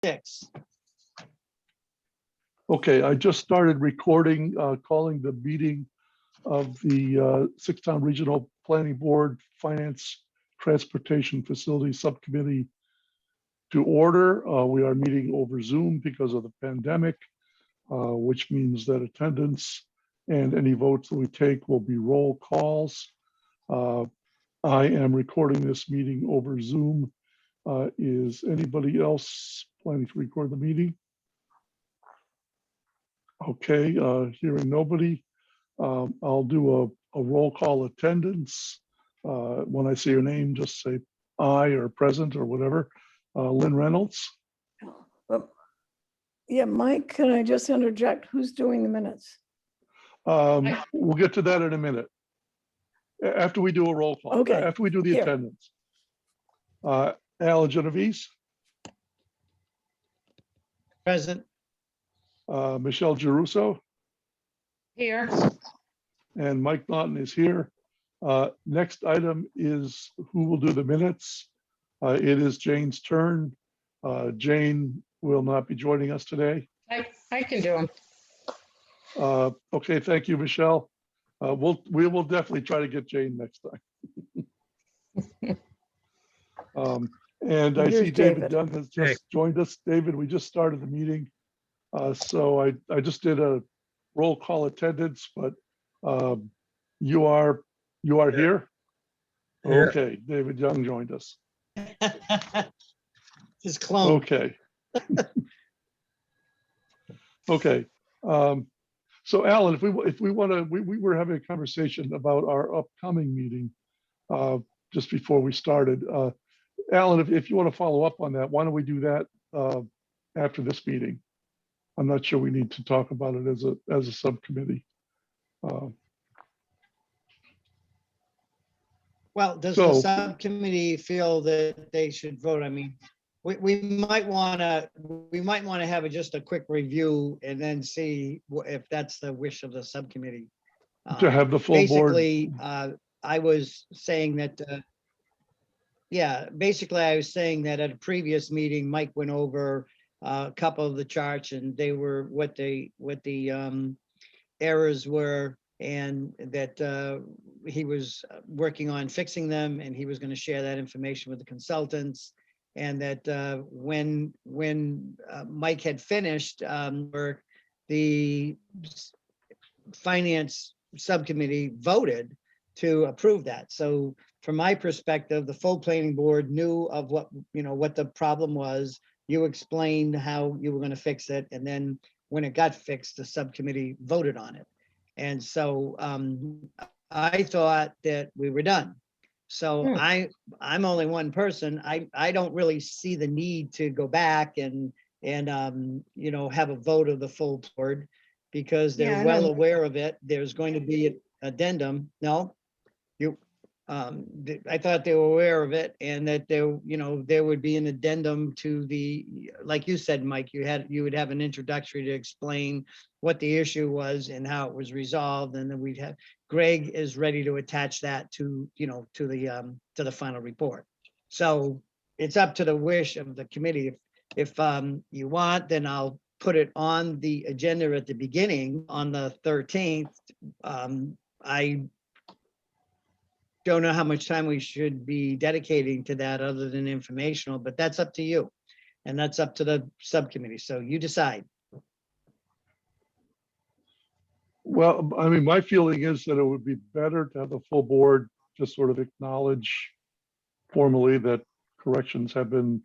6. Okay, I just started recording, calling the meeting of the Six-Town Regional Planning Board Finance Transportation Facility Subcommittee to order. We are meeting over Zoom because of the pandemic, which means that attendance and any votes that we take will be roll calls. I am recording this meeting over Zoom. Is anybody else planning to record the meeting? Okay, hearing nobody, I'll do a roll call attendance. When I say your name, just say aye or present or whatever. Lynn Reynolds, Yeah, Mike, can I just interject? Who's doing the minutes? we'll get to that in a minute. After we do a roll call, Okay, after we do the here. attendance. Alan Genovese, Present. Michelle Geruso, Here. and Mike Naughton is here. Next item is who will do the minutes. It is Jane's turn. Jane will not be joining us today. I can do them. Okay, thank you, Michelle. We will definitely try to get Jane next time. And I Here's see David David. Dunn has just joined us. David, we just started the meeting. So I just did a roll call attendance, but you are here? Here. Okay, David Young joined us. His clone. Okay. Okay. So Alan, if we want to, we were having a conversation about our upcoming meeting just before we started. Alan, if you want to follow up on that, why don't we do that after this meeting? I'm not sure we need to talk about it as a subcommittee. Well, does So- the subcommittee feel that they should vote? I mean, we might want to have just a quick review and then see if that's the wish of the subcommittee. To have the full board. Basically, I was saying that, basically I was saying that at a previous meeting, Mike went over a couple of the charts and they were what the errors were, and that he was working on fixing them and he was going to share that information with the consultants. And that when Mike had finished, the finance subcommittee voted to approve that. So from my perspective, the full planning board knew of what the problem was. You explained how you were going to fix it. And then when it got fixed, the subcommittee voted on it. And so I thought that we were done. So I'm only one person. I don't really see the need to go back and have a vote of the full board, because they're well aware of it. There's going to be an addendum. No, I thought they were aware of it, and that there would be an addendum to the, like you said, Mike, you would have an introductory to explain what the issue was and how it was resolved, and then we'd have Greg is ready to attach that to the final report. So it's up to the wish of the committee. If you want, then I'll put it on the agenda at the beginning on the 13th. I don't know how much time we should be dedicating to that other than informational, but that's up to you. And that's up to the subcommittee. So you decide. Well, I mean, my feeling is that it would be better to have the full board just sort of acknowledge formally that corrections have been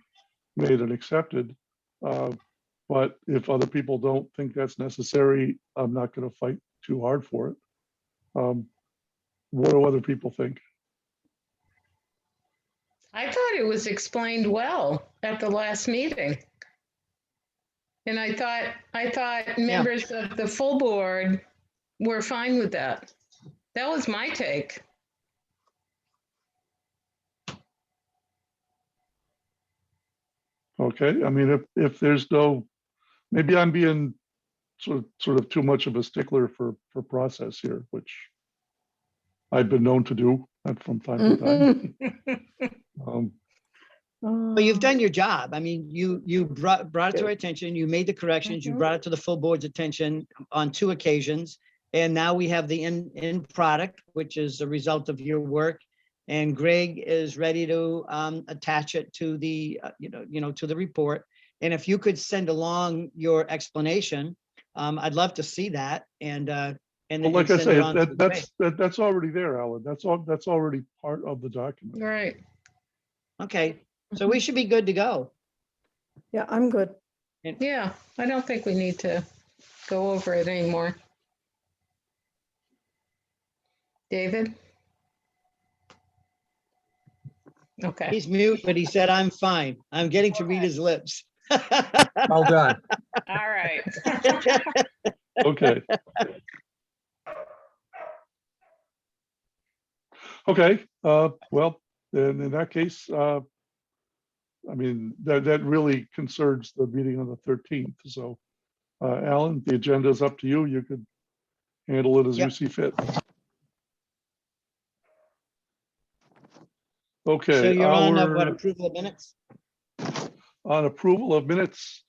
made and accepted. But if other people don't think that's necessary, I'm not going to fight too hard for it. What do other people think? I thought it was explained well at the last meeting. And I thought members of the full board were fine with that. That was my take. Okay, I mean, if there's no, maybe I'm being sort of too much of a stickler for process here, which I've been known to do from time to time. But you've done your job. I mean, you brought it to Yeah. our attention, you made the corrections, you Mhm. brought it to the full board's attention on 2 occasions. And now we have the end product, which is a result of your work. And Greg is ready to attach it to the, to the report. And if you could send along your explanation, I'd love to see that and Well, and like I send say, it on to Greg. that's already there, Alan. That's already part of the document. Right. Okay, so we should be good to go. Yeah, I'm good. Yeah, I don't think we need to go over it anymore. David? Okay, He's mute, but he said, I'm fine. I'm getting to read his lips. Well done. all right. Okay. Okay, well, then in that case, I mean, that really concerns the meeting on the 13th. So, Alan, the agenda is up to you. You could handle it as you Yep. see fit. So Okay, you're on what, our, approval of minutes? on approval of minutes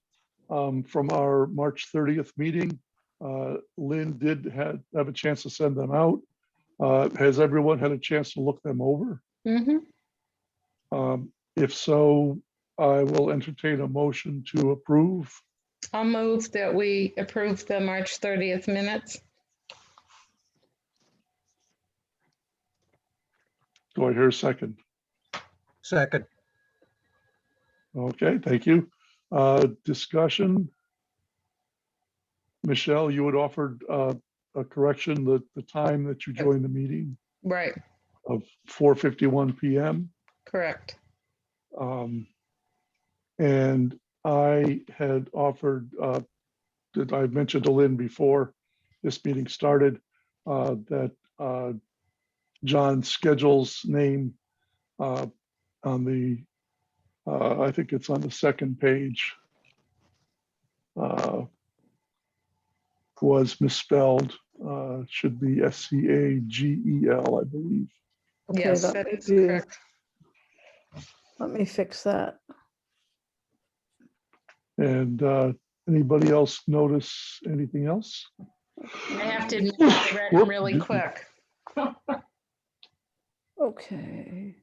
from our March 30th meeting, Lynn did have a chance to send them out. Has everyone had a chance to look them over? Mm-hmm. If so, I will entertain a motion to approve. I'll move that we approve the March 30th minutes. Do I hear a second? Second. Okay, thank you. Discussion. Michelle, you had offered a correction, the time that you joined the meeting Right, of 4:51 PM. correct. And I had offered, that I mentioned to Lynn before this meeting started, that John Schedule's name on the, I think it's on the second page, was misspelled. Should be SCAGEL, I believe. Okay, Yes, that that might is be- correct. Let me fix that. And anybody else notice anything else? I have to admit, I read them really quick. Okay.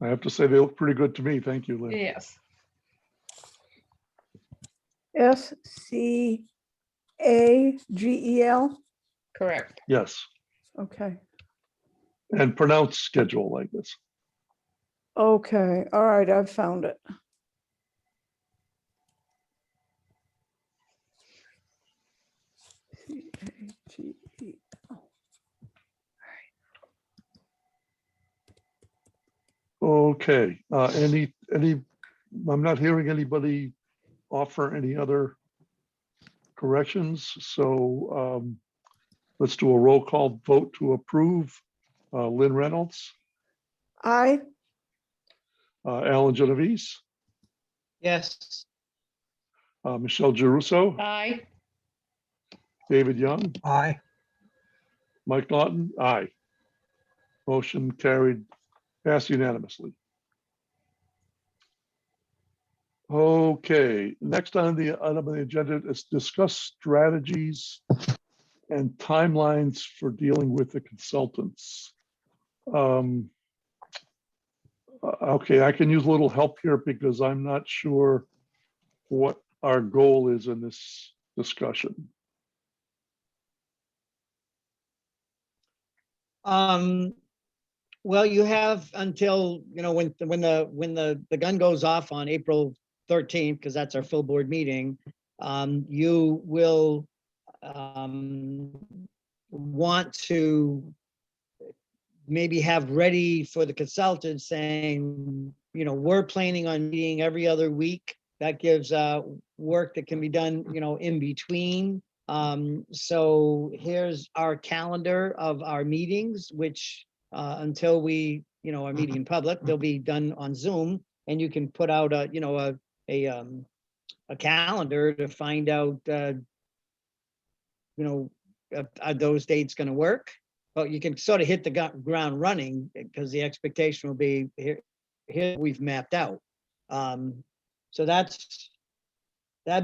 I have to say they look pretty good to me. Thank you, Lynn. Yes, SCAGEL. correct. Yes, Okay. and pronounce schedule like this. Okay. All right. I've found it. CAGEL. Okay, I'm not hearing anybody offer any other corrections, so let's do a roll call vote to approve. Lynn Reynolds, I, Alan Genovese, Yes. Michelle Geruso, Aye, David Young, Aye. Mike Naughton, aye. Motion carried, passed unanimously. Okay, next on the item on the agenda is discuss strategies and timelines for dealing with the consultants. Okay, I can use a little help here because I'm not sure what our goal is in this discussion. Well, you have until, when the gun goes off on April 13th, because that's our full board meeting, you will want to maybe have ready for the consultant saying, we're planning on meeting every other week. That gives work that can be done, in between. So here's our calendar of our meetings, which until we, are meeting in public, they'll be done on Zoom, and you can put out a calendar to find out, are those dates going to work? but you can sort of hit the ground running because the expectation will be here we've mapped out. So that'd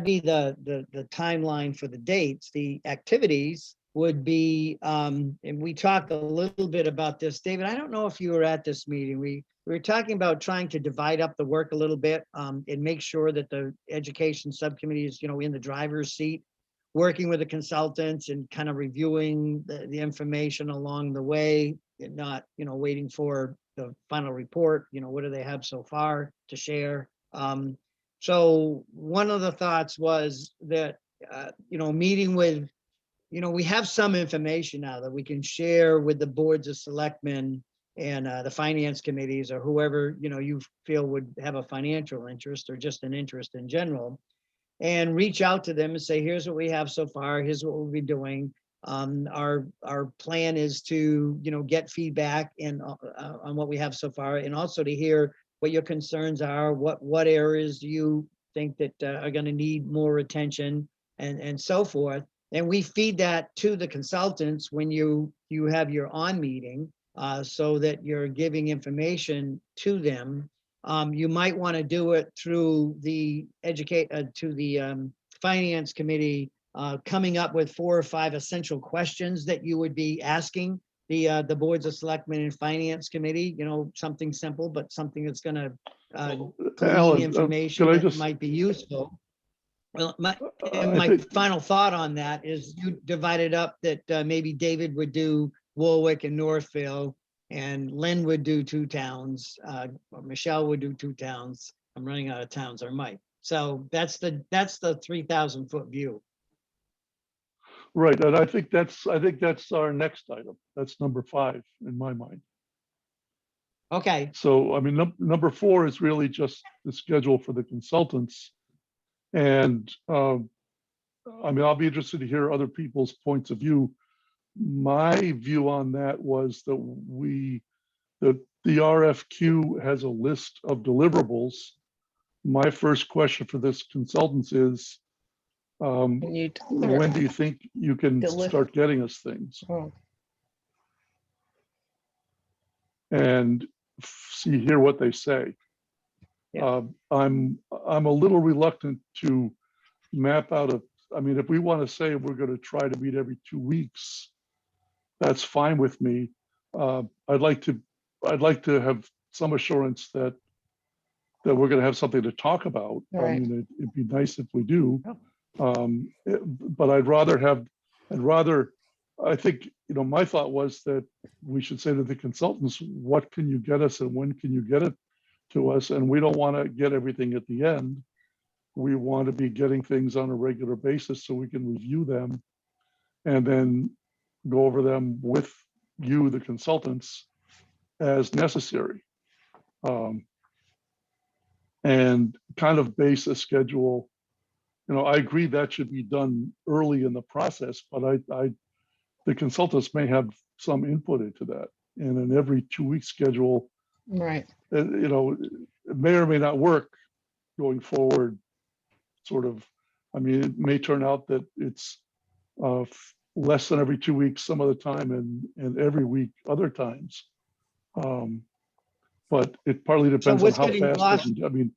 be the timeline for the dates. The activities would be, and we talked a little bit about this, David. I don't know if you were at this meeting. We were talking about trying to divide up the work a little bit, and make sure that the education subcommittee is, in the driver's seat, working with the consultants and kind of reviewing the information along the way, and not, waiting for the final report. What do they have so far to share? So one of the thoughts was that, meeting with, we have some information now that we can share with the boards of selectmen and the finance committees, or whoever, you feel would have a financial interest or just an interest in general, and reach out to them and say, here's what we have so far. Here's what we'll be doing. Our plan is to, get feedback and on what we have so far, and also to hear what your concerns are, what areas do you think that are going to need more attention, and so forth. And we feed that to the consultants when you have your on meeting, so that you're giving information to them. You might want to do it through the finance committee, coming up with 4 or 5 essential questions that you would be asking the boards of selectmen and finance committee. Something simple, but something that's going to glean Alan, information can I that just- might be useful. Well, I my think- final thought on that is you divided up that maybe David would do Warwick and Northfield, and Lynn would do 2 towns, or Michelle would do 2 towns. I'm running out of towns, or Mike. So that's the 3,000-foot view. Right, and I think that's our next item. That's number 5 in my mind. Okay, So, I mean, number 4 is really just the schedule for the consultants. And I mean, I'll be interested to hear other people's points of view. My view on that was that the RFQ has a list of deliverables. My first question for this consultants is, Can you when do you think you can start getting us things? Oh. And hear what they say. Yeah. I'm a little reluctant to map out I mean, if we want to say we're going to try to meet every 2 weeks, that's fine with me. I'd like to have some assurance that we're going to have something to talk about. I Right. mean, it'd be nice if we do. But I think, my thought was that we should say to the consultants, what can you get us and when can you get it to us? And we don't want to get everything at the end. We want to be getting things on a regular basis so we can review them and then go over them with you, the consultants, as necessary. And kind of base a schedule. I agree that should be done early in the process, but the consultants may have some input into that. And an every 2-week schedule, Right. it may or may not work going forward. Sort of, I mean, it may turn out that it's less than every 2 weeks some of the time, and every week other times. But it partly depends on what's how getting fast lost- they can. I mean,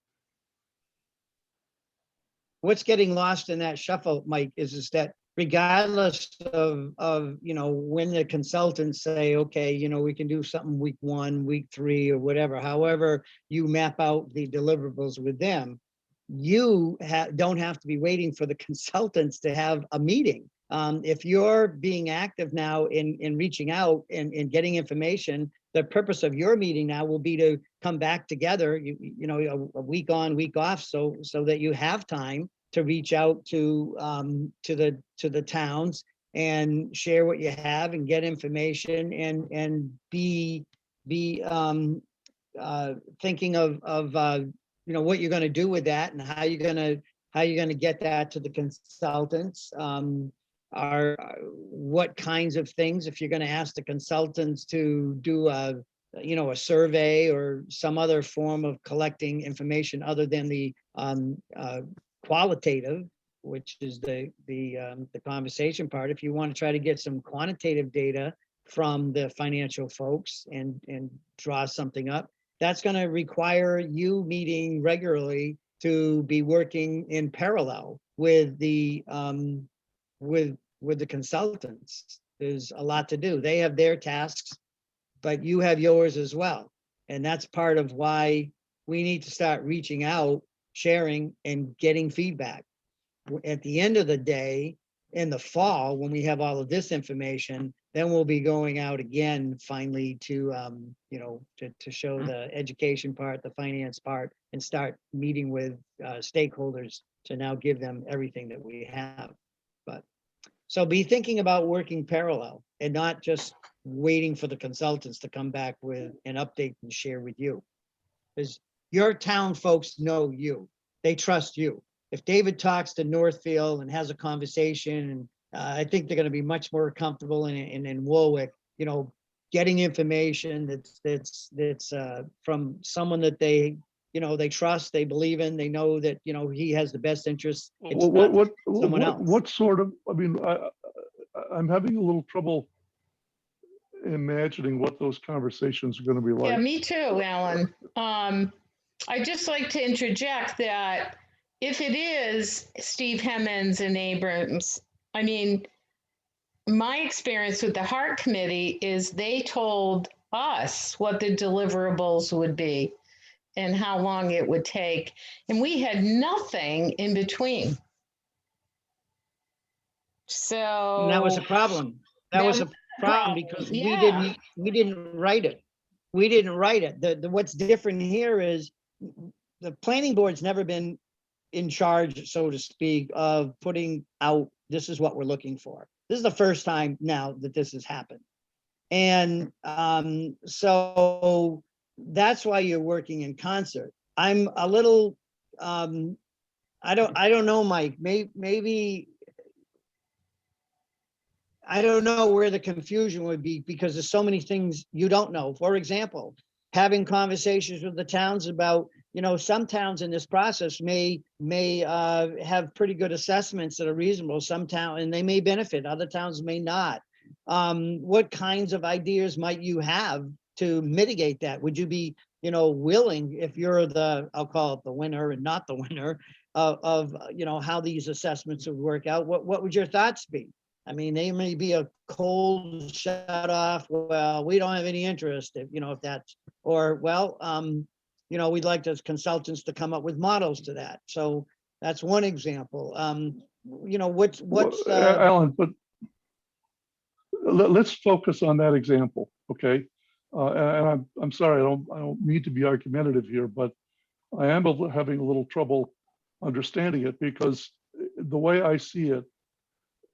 what's getting lost in that shuffle, Mike, is that regardless of when the consultants say, okay, we can do something week 1, week 3, or whatever, however you map out the deliverables with them, you don't have to be waiting for the consultants to have a meeting. If you're being active now in reaching out and getting information, the purpose of your meeting now will be to come back together, a week on, week off, so that you have time to reach out to the towns and share what you have and get information and be thinking of what you're going to do with that and how you're going to get that to the consultants. What kinds of things, if you're going to ask the consultants to do a survey or some other form of collecting information other than the qualitative, which is the conversation part. If you want to try to get some quantitative data from the financial folks and draw something up. That's going to require you meeting regularly to be working in parallel with the with the consultants. There's a lot to do. They have their tasks, but you have yours as well. And that's part of why we need to start reaching out, sharing, and getting feedback. At the end of the day, in the fall, when we have all of this information, then we'll be going out again finally to, you know, to show the education part, the finance part, and start meeting with stakeholders to now give them everything that we have. But so be thinking about working parallel and not just waiting for the consultants to come back with an update and share with you. Because your town folks know you, they trust you. If David talks to Northfield and has a conversation, and I think they're going to be much more comfortable in Warwick, you know, getting information that's from someone that they, you know, they trust, they believe in, they know that, you know, he has the best interest. It's not someone else. What sort of, I mean, I'm having a little trouble imagining what those conversations are going to be Yeah, like. me too, Alan. I'd just like to interject that if it is Steve Hemmons and Abrams, I mean, my experience with the Heart Committee is they told us what the deliverables would be and how long it would take. And we had nothing in between. So And that was a problem. That was a problem because yeah. we didn't write it. We didn't write it. The what's different here is the planning board's never been in charge, so to speak, of putting out, this is what we're looking for. This is the first time now that this has happened. And so that's why you're working in concert. I'm a little, I don't know, Mike, maybe I don't know where the confusion would be because there's so many things you don't know. For example, having conversations with the towns about, you know, some towns in this process may have pretty good assessments that are reasonable. Some town, and they may benefit, other towns may not. What kinds of ideas might you have to mitigate that? Would you be, you know, willing, if you're the, I'll call it the winner and not the winner of you know, how these assessments would work out? What would your thoughts be? I mean, they may be a cold shut off. Well, we don't have any interest if, you know, if that's, or, well, you know, we'd like those consultants to come up with models to that. So that's one example. You know, what's Alan, but let's focus on that example, okay? And I'm sorry, I don't need to be argumentative here, but I am having a little trouble understanding it because the way I see it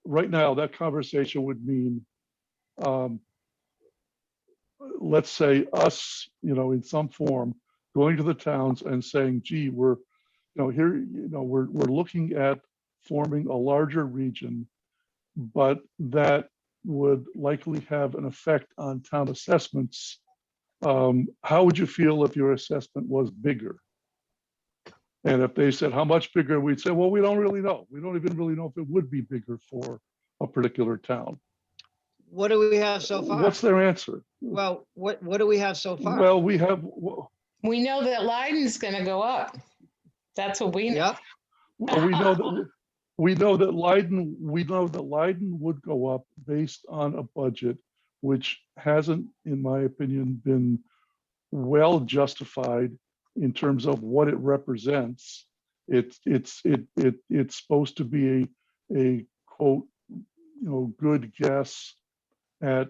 right now, that conversation would mean, let's say us, you know, in some form, going to the towns and saying, gee, we're, you know, here, you know, we're looking at forming a larger region, but that would likely have an effect on town assessments. How would you feel if your assessment was bigger? And if they said, how much bigger, we'd say, well, we don't really know. We don't even really know if it would be bigger for a particular town. what do we have so far? What's their answer? Well, what do we have so far? Well, we have, We know that Leiden's going to go up. That's what we know. Yep. we know that Leiden would go up based on a budget which hasn't, in my opinion, been well justified in terms of what it represents. It's supposed to be a quote, you know, good guess at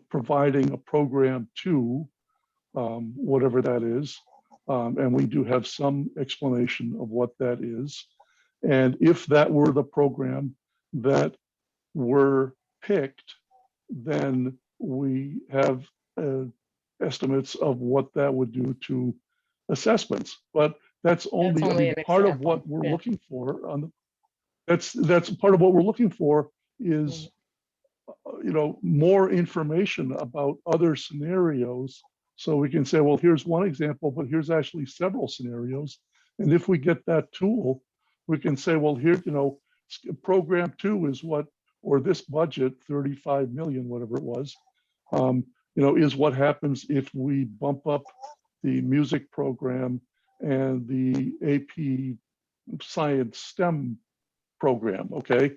providing a program to whatever that is. And we do have some explanation of what that is. And if that were the program that were picked, then we have estimates of what that would do to assessments. But that's only, I mean, part of what we're looking for on the, that's part of what we're looking for is, you know, more information about other scenarios. So we can say, well, here's one example, but here's actually several scenarios. And if we get that tool, we can say, well, here, you know, program 2 is what, or this budget, 35 million, whatever it was, Is what happens if we bump up the music program and the AP science STEM program, okay?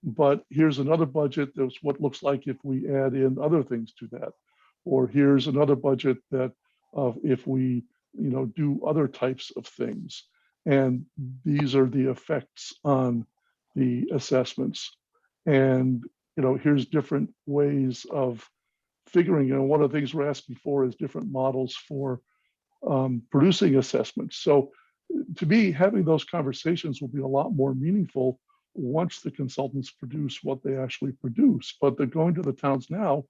But here's another budget that's what looks like if we add in other things to that. Or here's another budget that if we, do other types of things. And these are the effects on the assessments. And, here's different ways of figuring, one of the things we're asking for is different models for producing assessments. So to me, having those conversations will be a lot more meaningful once the consultants produce what they actually produce. But they're going to the towns now.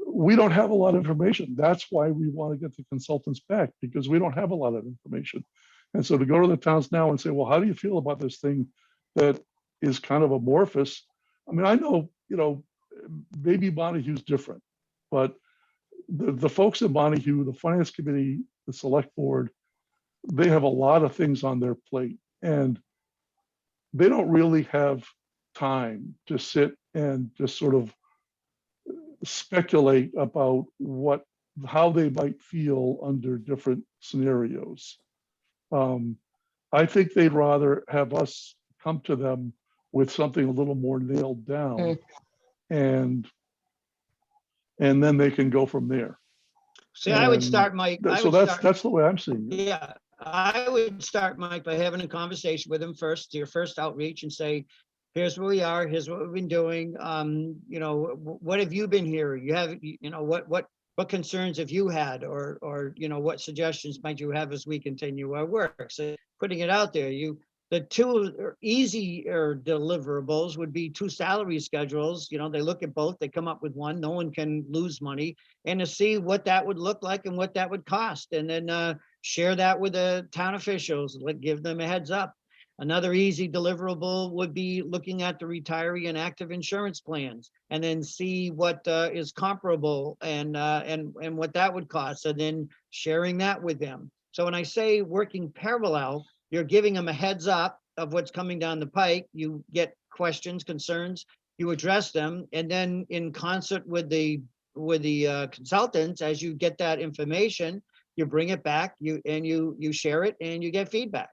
We don't have a lot of information. That's why we want to get the consultants back, because we don't have a lot of information. And so to go to the towns now and say, well, how do you feel about this thing that is kind of amorphous? I mean, I know, maybe Monahue's different, but the folks at Montague, the finance committee, the select board, they have a lot of things on their plate, and they don't really have time to sit and just sort of speculate about how they might feel under different scenarios. I think they'd rather have us come to them with something a little more nailed down, and then they can go from there. See, I would And start, Mike. I So would that's start, the way I'm seeing it. yeah, I would start, Mike, by having a conversation with them first, your first outreach, and say, here's where we are, here's what we've been doing. What have you been hearing? You have, what concerns have you had, or what suggestions might you have as we continue our work? So putting it out there, the two easier deliverables would be two salary schedules. They look at both, they come up with one, no one can lose money, and to see what that would look like and what that would cost. And then share that with the town officials, give them a heads up. Another easy deliverable would be looking at the retiree and active insurance plans, and then see what is comparable and what that would cost, and then sharing that with them. So when I say working parallel, you're giving them a heads up of what's coming down the pike. You get questions, concerns, you address them, and then in concert with the consultants, as you get that information, you bring it back, you share it, and you get feedback.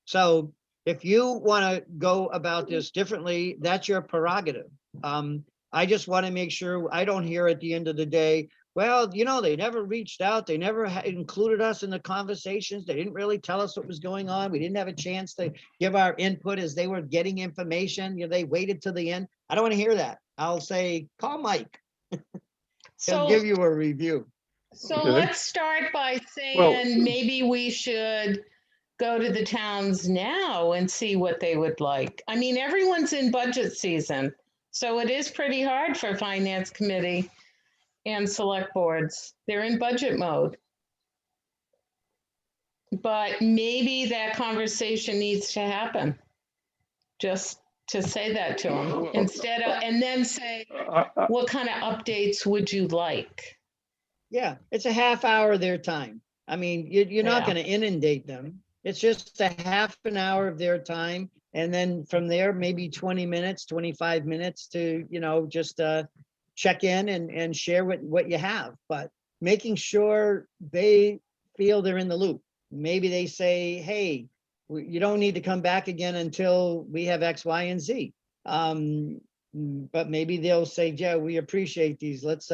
So if you want to go about this differently, that's your prerogative. I just want to make sure I don't hear at the end of the day, well, they never reached out. They never included us in the conversations. They didn't really tell us what was going on. We didn't have a chance to give our input as they were getting information. They waited till the end. I don't want to hear that. I'll say, call Mike. He'll give you a review. So Okay. let's start by saying Well- maybe we should go to the towns now and see what they would like. I mean, everyone's in budget season, so it is pretty hard for finance committee and select boards. They're in budget mode. But maybe that conversation needs to happen. Just to say that to them instead of, and then say, what kind of updates would you like? Yeah, it's a half hour of their time. I mean, you're not Yeah. going to inundate them. It's just a half an hour of their time. And then from there, maybe 20 minutes, 25 minutes to, just check in and share what you have, but making sure they feel they're in the loop. Maybe they say, hey, you don't need to come back again until we have X, Y, and Z. But maybe they'll say, yeah, we appreciate these. Let's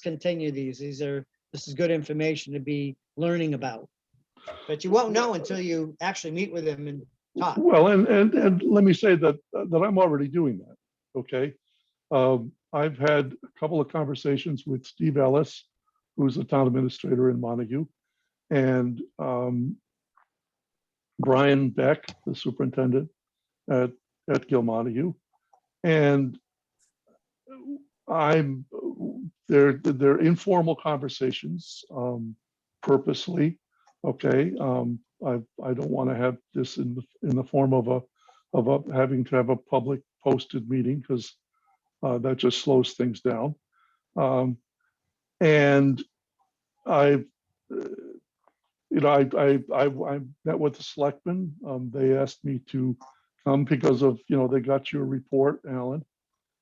continue these. This is good information to be learning about. But you won't know until you actually meet with them and talk. Well, and let me say that I'm already doing that. Okay. I've had a couple of conversations with Steve Ellis, who's the town administrator in Montague, and Brian Beck, the superintendent at Gil Montague. And they're informal conversations, purposely. Okay. I don't want to have this in the form of having to have a public posted meeting, because that just slows things down. And I met with the selectmen. They asked me to come because of, they got your report, Alan,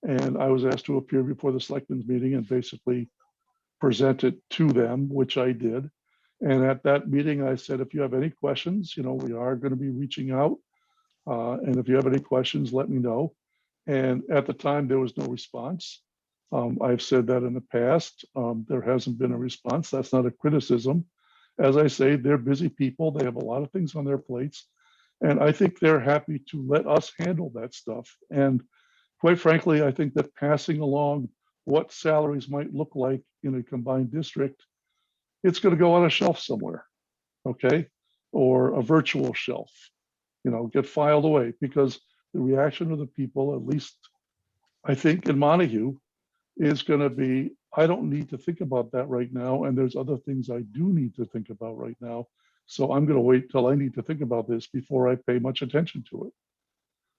And I was asked to appear before the selectmen's meeting and basically present it to them, which I did. And at that meeting, I said, if you have any questions, we are going to be reaching out. And if you have any questions, let me know. And at the time, there was no response. I've said that in the past. There hasn't been a response. That's not a criticism. As I say, they're busy people. They have a lot of things on their plates. And I think they're happy to let us handle that stuff. And quite frankly, I think that passing along what salaries might look like in a combined district, it's going to go on a shelf somewhere, okay? Or a virtual shelf, get filed away, because the reaction of the people, at least I think in Montague, is going to be, I don't need to think about that right now. And there's other things I do need to think about right now. So I'm going to wait till I need to think about this before I pay much attention to it.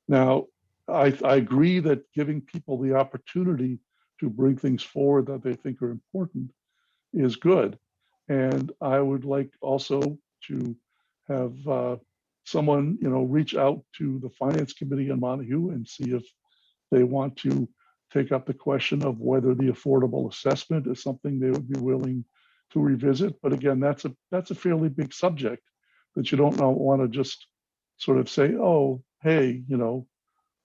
Now, I agree that giving people the opportunity to bring things forward that they think are important is good. And I would like also to have someone, reach out to the Finance Committee in Montague and see if they want to take up the question of whether the affordable assessment is something they would be willing to revisit. But again, that's a fairly big subject that you don't want to just sort of say, oh, hey,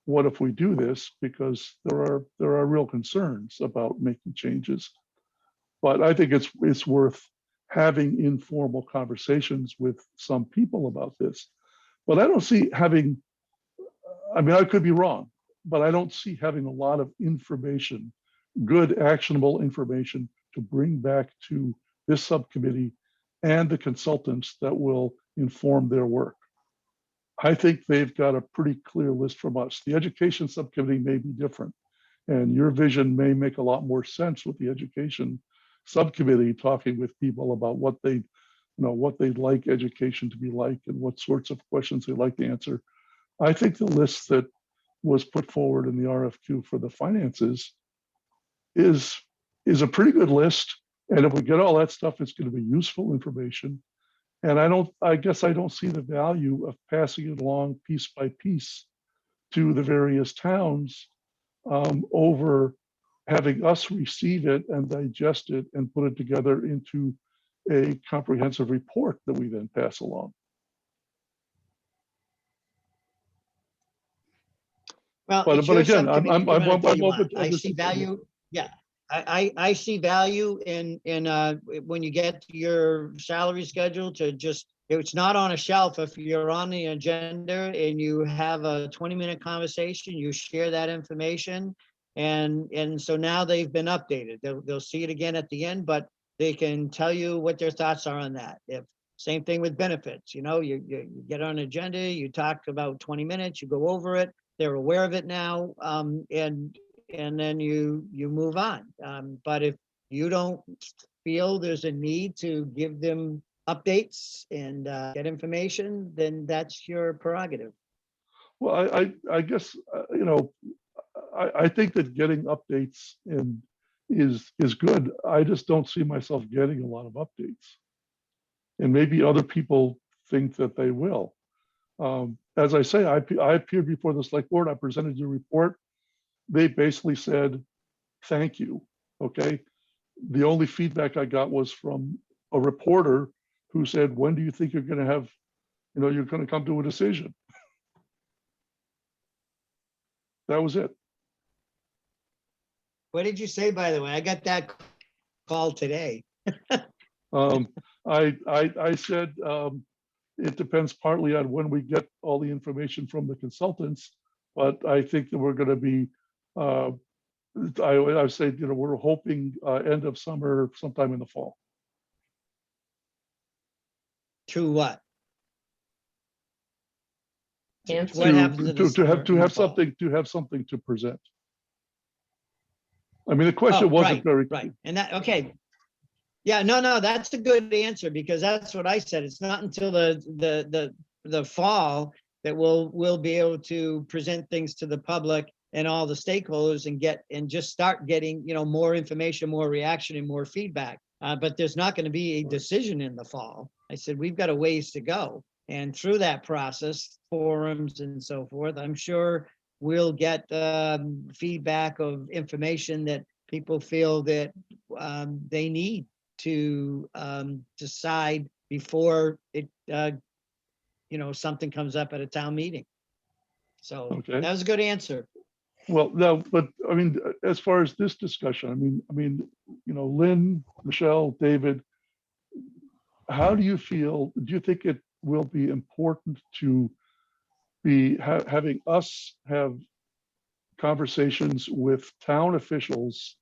what if we do this? Because there are real concerns about making changes. But I think it's worth having informal conversations with some people about this. But I don't see having, I mean, I could be wrong, but I don't see having a lot of information, good actionable information to bring back to this subcommittee and the consultants that will inform their work. I think they've got a pretty clear list from us. The education subcommittee may be different, and your vision may make a lot more sense with the education subcommittee talking with people about what they'd like education to be like and what sorts of questions they'd like to answer. I think the list that was put forward in the RFQ for the finances is a pretty good list. And if we get all that stuff, it's going to be useful information. And I guess I don't see the value of passing it along piece by piece to the various towns over having us receive it and digest it and put it together into a comprehensive report that we then pass along. Well, But it's your again, subcommittee, I'm do what open you want. to I other see suggestions. value. Yeah, I see value in when you get your salary schedule to just, it's not on a shelf. If you're on the agenda and you have a 20-minute conversation, you share that information. And so now they've been updated. They'll see it again at the end, but they can tell you what their thoughts are on that. Same thing with benefits, you get on an agenda, you talk about 20 minutes, you go over it. They're aware of it now, and then you move on. But if you don't feel there's a need to give them updates and get information, then that's your prerogative. Well, I guess, I think that getting updates is good. I just don't see myself getting a lot of updates. And maybe other people think that they will. As I say, I appeared before the select board, I presented your report. They basically said, thank you, okay? The only feedback I got was from a reporter who said, when do you think you're gonna have, you're gonna come to a decision? That was it. What did you say, by the way? I got that call today. I said, it depends partly on when we get all the information from the consultants, but I think that we're going to be, I say, we're hoping end of summer, sometime in the fall. To what? Answer. What happens in the summer, To in the have fall? something to present. I mean, the question wasn't very right. And that, okay. Yeah, no, that's a good answer, because that's what I said. It's not until the fall that we'll be able to present things to the public and all the stakeholders and just start getting, more information, more reaction, and more feedback. But there's not going to be a decision in the fall. I said, we've got a ways to go. And through that process, forums and so forth, I'm sure we'll get feedback of information that people feel that they need to decide before it, something comes up at a town meeting. So Okay. that was a good answer. Well, no, but I mean, as far as this discussion, Lynn, Michelle, David, how do you feel? Do you think it will be important to be having us have conversations with town officials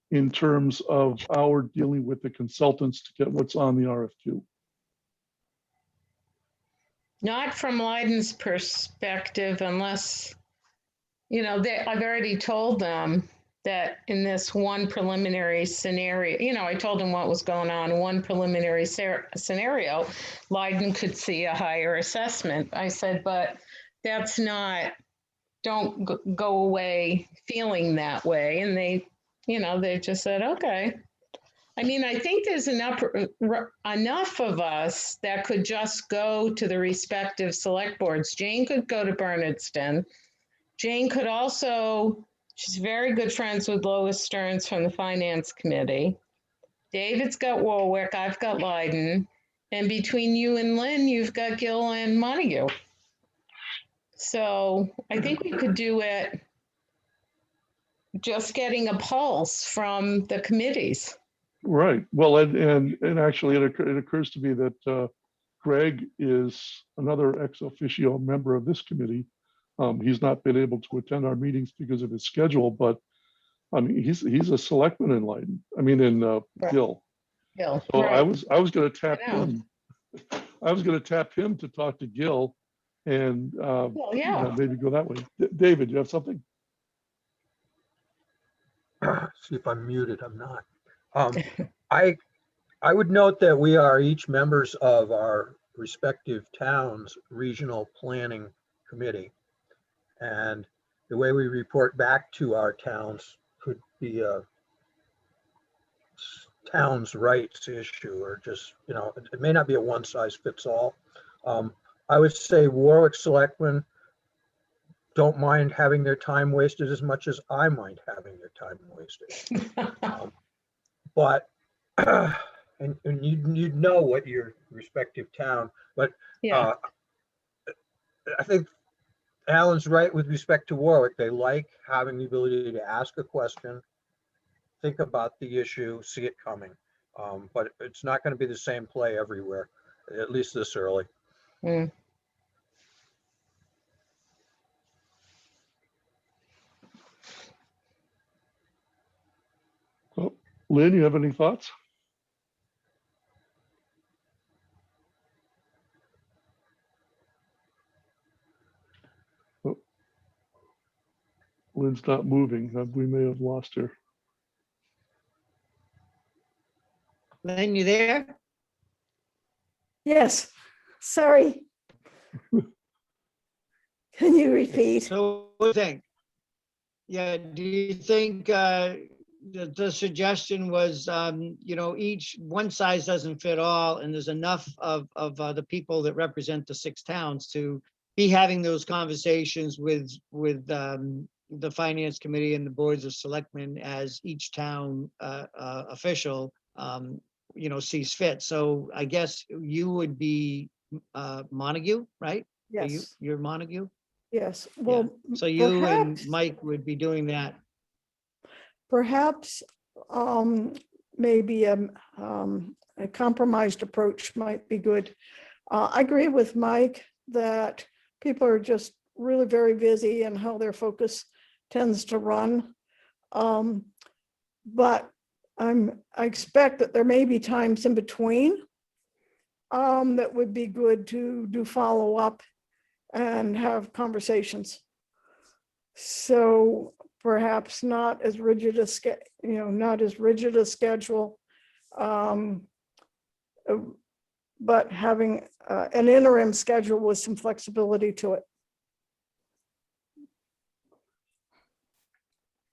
in terms of our dealing with the consultants to get what's on the RFQ? Not from Leiden's perspective, unless, I've already told them that in this one preliminary scenario, I told them what was going on. One preliminary scenario, Leiden could see a higher assessment. I said, but that's not, don't go away feeling that way. And they just said, okay. I mean, I think there's enough of us that could just go to the respective select boards. Jane could go to Bernardston. Jane could also, she's very good friends with Lois Stearns from the Finance Committee. David's got Warwick, I've got Leiden. And between you and Lynn, you've got Gill and Montague. So I think we could do it just getting a pulse from the committees. Right. Well, and actually, it occurs to me that Greg is another ex officio member of this committee. He's not been able to attend our meetings because of his schedule, but I mean, he's a selectman in Leiden. I mean, in Gill. Gill, So right. I was going to tap I know. him. I was going to tap him to talk to Gill, and Well, yeah. maybe go that way. David, you have something? See if I'm muted. I'm not. I would note that we are each members of our respective towns' regional planning committee. And the way we report back to our towns could be a town's rights issue, or just, it may not be a one size fits all. I would say Warwick selectmen don't mind having their time wasted as much as I mind having their time wasted. But and you'd know what your respective town, but Yeah. I think Alan's right with respect to Warwick. They like having the ability to ask a question, think about the issue, see it coming. But it's not going to be the same play everywhere, at least this early. Mm. So, Lynn, you have any thoughts? Oh, Lynn's not moving. We may have lost her. Lynn, you there? Yes, sorry. Can you repeat? So what do you think? Yeah, do you think the suggestion was, each one size doesn't fit all, and there's enough of the people that represent the 6 towns to be having those conversations with the finance committee and the boards of selectmen as each town official, sees fit. So I guess you would be Montague, right? Yes, You're Montague? yes. Well, So you and perhaps, Mike would be doing that. perhaps maybe a compromised approach might be good. I agree with Mike that people are just really very busy and how their focus tends to run. But I expect that there may be times in between that would be good to do follow up and have conversations. So perhaps not as rigid a schedule, but having an interim schedule with some flexibility to it.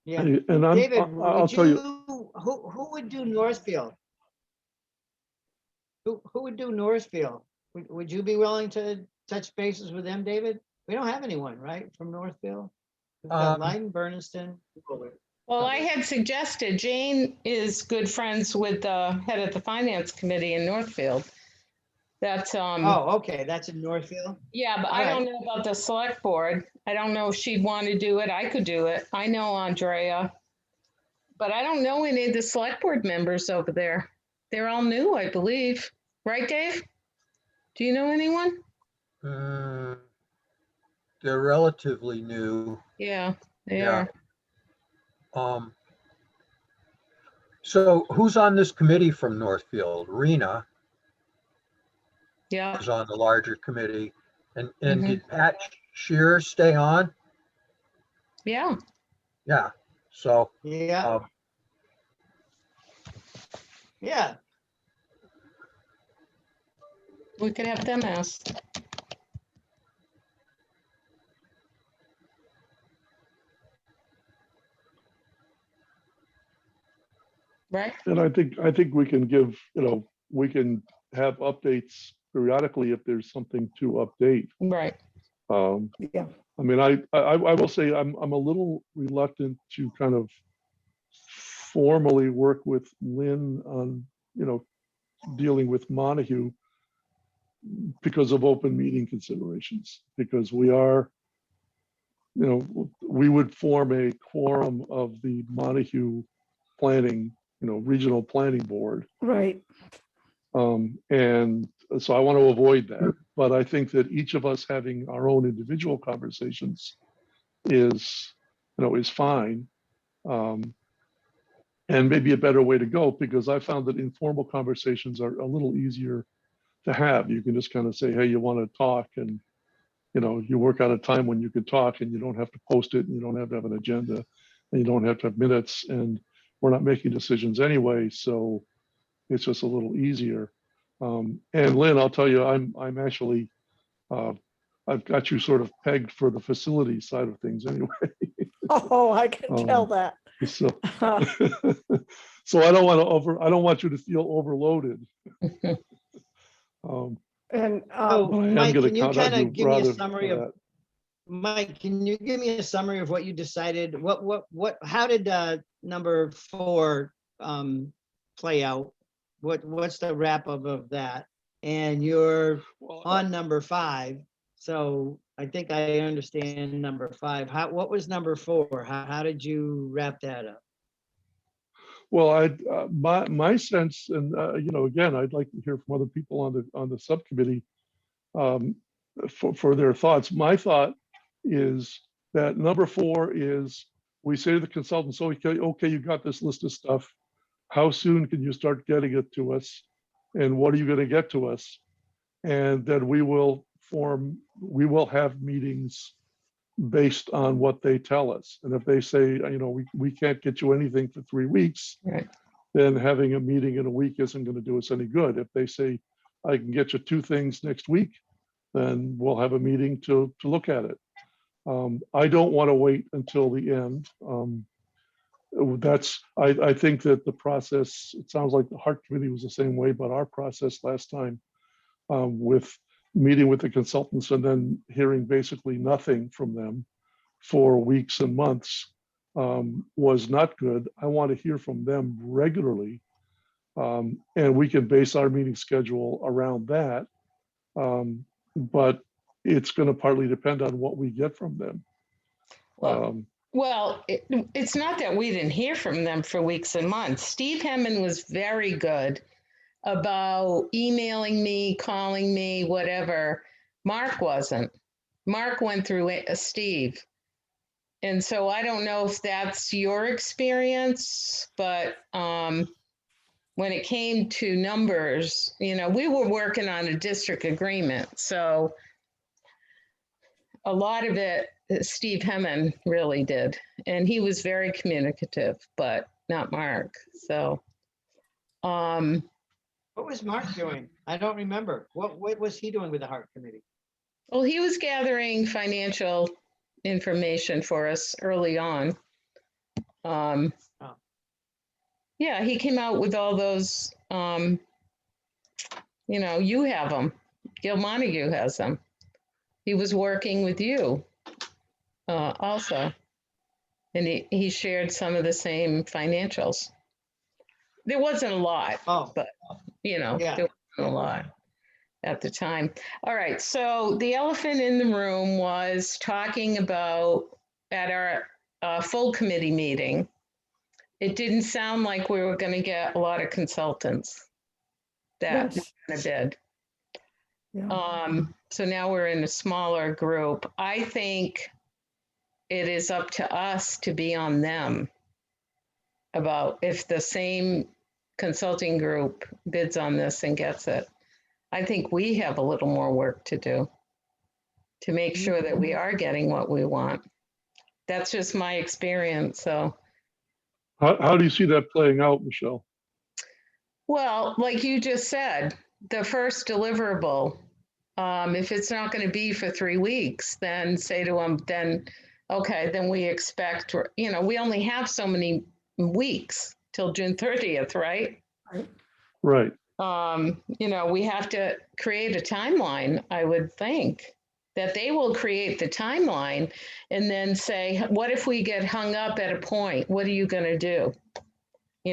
Yeah. And David, I'll would tell you, who would do Northfield? Who would do Northfield? Would you be willing to touch bases with them, David? We don't have anyone, right, from Northfield? We've got Um, Leiden, Berniston. Well, I had suggested, Jane is good friends with the head of the finance committee in Northfield. That's, Oh, okay, that's in Northfield. yeah, but all I right. don't know about the select board. I don't know if she'd want to do it. I could do it. I know Andrea. But I don't know any of the select board members over there. They're all new, I believe. Right, Dave? Do you know anyone? mm, they're relatively new. Yeah, they Yeah. are. So who's on this committee from Northfield? Rena Yeah. is on the larger committee. And Mhm. did Pat Shear stay on? Yeah. Yeah. So, Yeah, um, yeah. We could have them ask. Right? And I think we can give, we can have updates periodically if there's something to update. Right. Yeah. I mean, I will say I'm a little reluctant to kind of formally work with Lynn on, dealing with Montague because of open meeting considerations, because we are, we would form a quorum of the Montague planning, regional planning board. Right. And so I want to avoid that. But I think that each of us having our own individual conversations is, is fine. And maybe a better way to go, because I found that informal conversations are a little easier to have. You can just kind of say, hey, you want to talk, and you work out a time when you can talk, and you don't have to post it, and you don't have to have an agenda, and you don't have to have minutes, and we're not making decisions anyway, so it's just a little easier. And Lynn, I'll tell you, I'm actually I've got you sort of pegged for the facility side of things anyway. Oh, I can tell that. So, so I don't want you to feel overloaded. And So, But I am Mike, going can to you count on kind you of give me a rather summary for of, that. Mike, can you give me a summary of what you decided? How did number 4 play out? What's the wrap up of that? And you're Well, on number 5. So I think I understand number 5. What was number 4? How did you wrap that up? Well, my sense, and again, I'd like to hear from other people on the subcommittee for their thoughts. My thought is that number 4 is we say to the consultants, okay, you got this list of stuff. How soon can you start getting it to us? And what are you going to get to us? And then we will have meetings based on what they tell us. And if they say, we can't get you anything for 3 weeks, Right. then having a meeting in a week isn't going to do us any good. If they say, I can get you 2 things next week, then we'll have a meeting to look at it. I don't want to wait until the end. I think that the process, it sounds like the Heart Committee was the same way, but our process last time with meeting with the consultants and then hearing basically nothing from them for weeks and months was not good. I want to hear from them regularly, and we can base our meeting schedule around that. But it's going to partly depend on what we get from them. Well, it's not that we didn't hear from them for weeks and months. Steve Hemmon was very good about emailing me, calling me, whatever. Mark wasn't. Mark went through Steve. And so I don't know if that's your experience, but when it came to numbers, we were working on a district agreement. So a lot of it, Steve Hemmon really did. And he was very communicative, but not Mark. So, What was Mark doing? I don't remember. What was he doing with the Heart Committee? well, he was gathering financial information for us early on. Yeah, he came out with all those, you have them. Gil Montague has them. He was working with you also. And he shared some of the same financials. There wasn't a lot, Oh, but there yeah. wasn't a lot at the time. All right, so the elephant in the room was talking about at our full committee meeting. It didn't sound like we were going to get a lot of consultants that Yes. kind of did. Yeah. So now we're in a smaller group. I think it is up to us to be on them about if the same consulting group bids on this and gets it. I think we have a little more work to do to make sure that we are getting what we want. That's just my experience. So, How do you see that playing out, Michelle? well, like you just said, the first deliverable, if it's not going to be for 3 weeks, then say to them, then, okay, then we expect, we only have so many weeks till June 30th, right? Right. We have to create a timeline, I would think, that they will create the timeline and then say, what if we get hung up at a point? What are you going to do?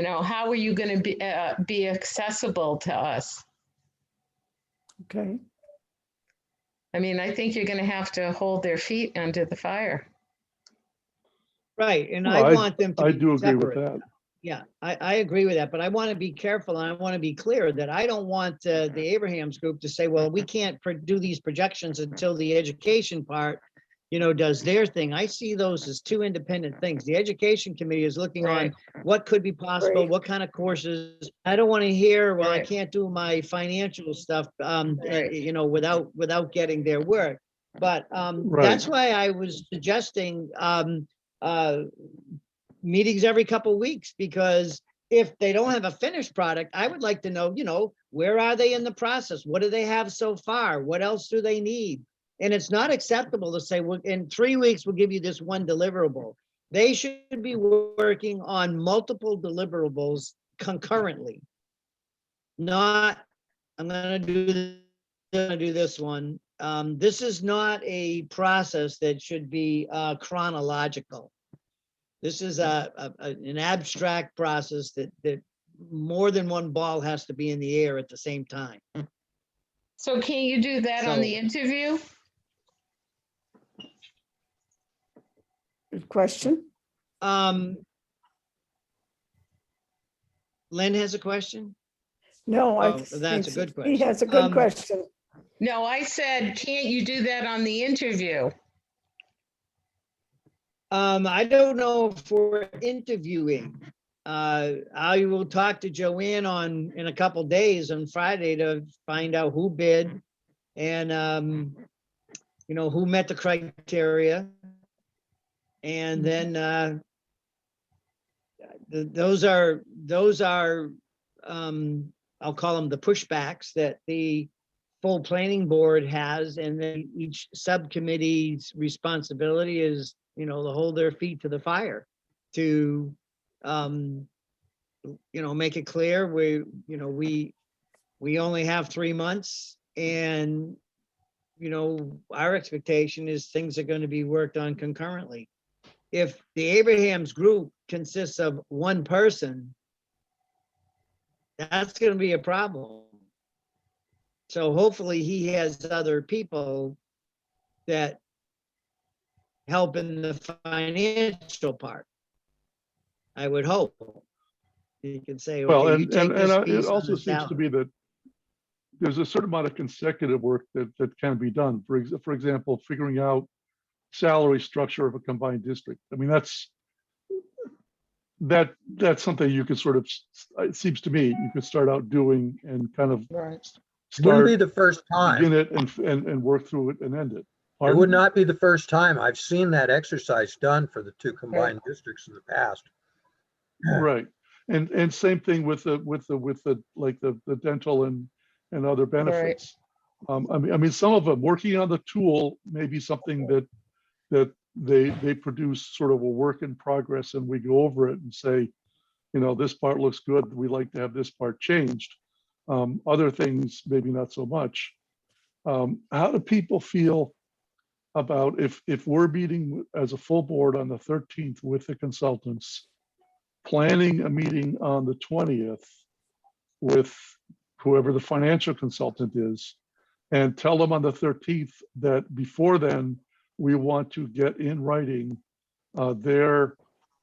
How are you going to be accessible to us? Okay. I mean, I think you're going to have to hold their feet under the fire. Right, and Well, I want them to I be do agree with separate. that. Yeah, I agree with that, but I want to be careful and I want to be clear that I don't want the Abrahams group to say, well, we can't do these projections until the education part, does their thing. I see those as two independent things. The education committee is looking Right. on what could be possible, Right. what kind of courses. I don't want to hear, well, I Right. can't do my financial stuff, Right. without getting their work. But Right. that's why I was suggesting meetings every couple of weeks, because if they don't have a finished product, I would like to know, where are they in the process? What do they have so far? What else do they need? And it's not acceptable to say, well, in 3 weeks, we'll give you this one deliverable. They should be working on multiple deliverables concurrently. Not, I'm gonna do this one. This is not a process that should be chronological. This is an abstract process that more than one ball has to be in the air at the same time. So can you do that on the So- interview? Good question. Lynn has a question? No, I Oh, that's a think good he question. has a good question. No, I said, can't you do that on the interview? I don't know if we're interviewing. I will talk to Joanne in a couple days on Friday to find out who bid and who met the criteria. And then those are I'll call them the pushbacks that the full planning board has, and then each subcommittee's responsibility is to hold their feet to the fire to make it clear we only have 3 months, and our expectation is things are going to be worked on concurrently. If the Abrahams group consists of one person, that's going to be a problem. So hopefully he has other people that help in the financial part. I would hope. You can say, Well, okay, you and take this it piece on also the seems to salary. be that there's a certain amount of consecutive work that can be done. For example, figuring out salary structure of a combined district. I mean, that's something you could sort of, it seems to me, you could start out doing and kind of Right. It wouldn't be start, the first time. begin it and work through it and end it. It Pardon? would not be the first time. I've seen that exercise done for the two combined districts in the past. Right. And same thing with the like the dental and other benefits. I mean, some of them working on the tool may be something that they produce sort of a work in progress, and we go over it and say, this part looks good. We like to have this part changed. Other things, maybe not so much. How do people feel about if we're meeting as a full board on the 13th with the consultants, planning a meeting on the 20th with whoever the financial consultant is, and tell them on the 13th that before then, we want to get in writing their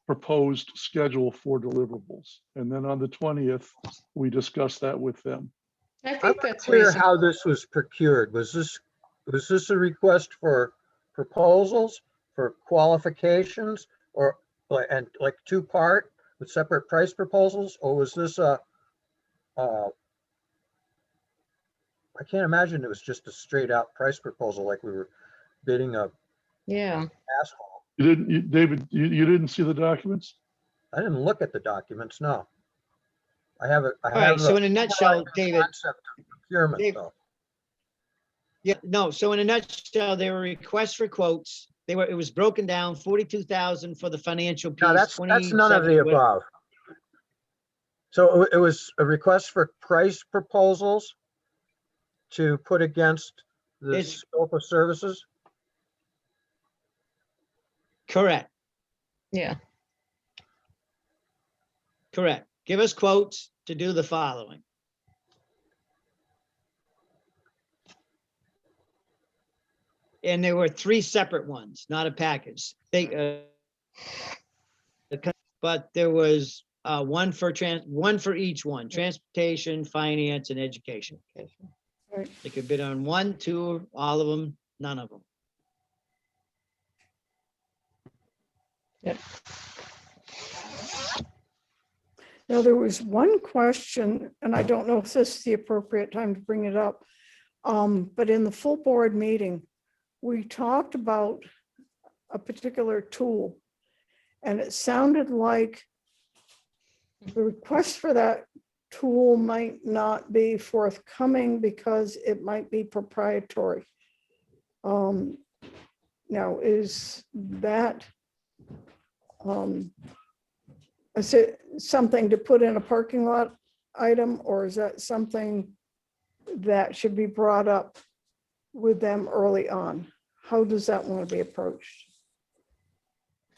proposed schedule for deliverables. And then on the 20th, we discuss that with them. I I'm think not that's clear reasonable. how this was procured. Was this a request for proposals, for qualifications, or and like two-part with separate price proposals? Or was this I can't imagine it was just a straight out price proposal like we were bidding a Yeah, asphalt. David, you didn't see the documents? I didn't look at the documents, no. I have a, I All right, have so a in a nutshell, David, concept of procurement Dave- though. yeah, no, so in a nutshell, there were requests for quotes. It was broken down, 42,000 for the financial piece. No, that's none of the 27 with- above. So it was a request for price proposals to put against the It's- scope of services? Correct, yeah. correct. Give us quotes to do the following. And there were 3 separate ones, not a package. But there was one for each one, transportation, finance, and education. Right. They could bid on 1, 2, all of them, none of them. Now, there was one question, and I don't know if this is the appropriate time to bring it up. But in the full board meeting, we talked about a particular tool. And it sounded like the request for that tool might not be forthcoming because it might be proprietary. Now, is that is it something to put in a parking lot item, or is that something that should be brought up with them early on? How does that want to be approached?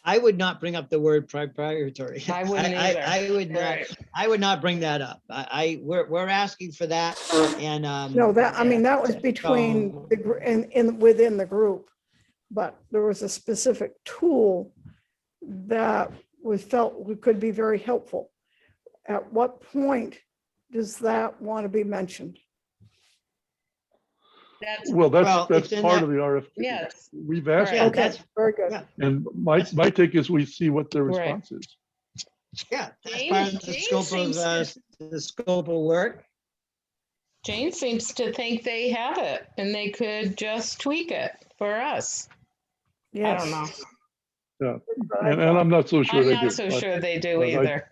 I would not bring up the word proprietary. I wouldn't either. I would not, Right. I would not bring that up. We're asking for that and. No, that, I mean, that was between So- the, within the group. But there was a specific tool that we felt could be very helpful. At what point does that want to be mentioned? That's, Well, Well, that's it's in part that- of the RFP. yes, We've asked, Yeah, for Okay, it, that's- very good. yeah. and my take is we see what their Right. response is. Yeah, that's Jane- part of the Jane scope seems of, the scope of work. Jane seems to think they have it and they could just tweak it for us. I Yes. don't know. And I'm not so sure I'm they not do. so but- sure they do but I- either.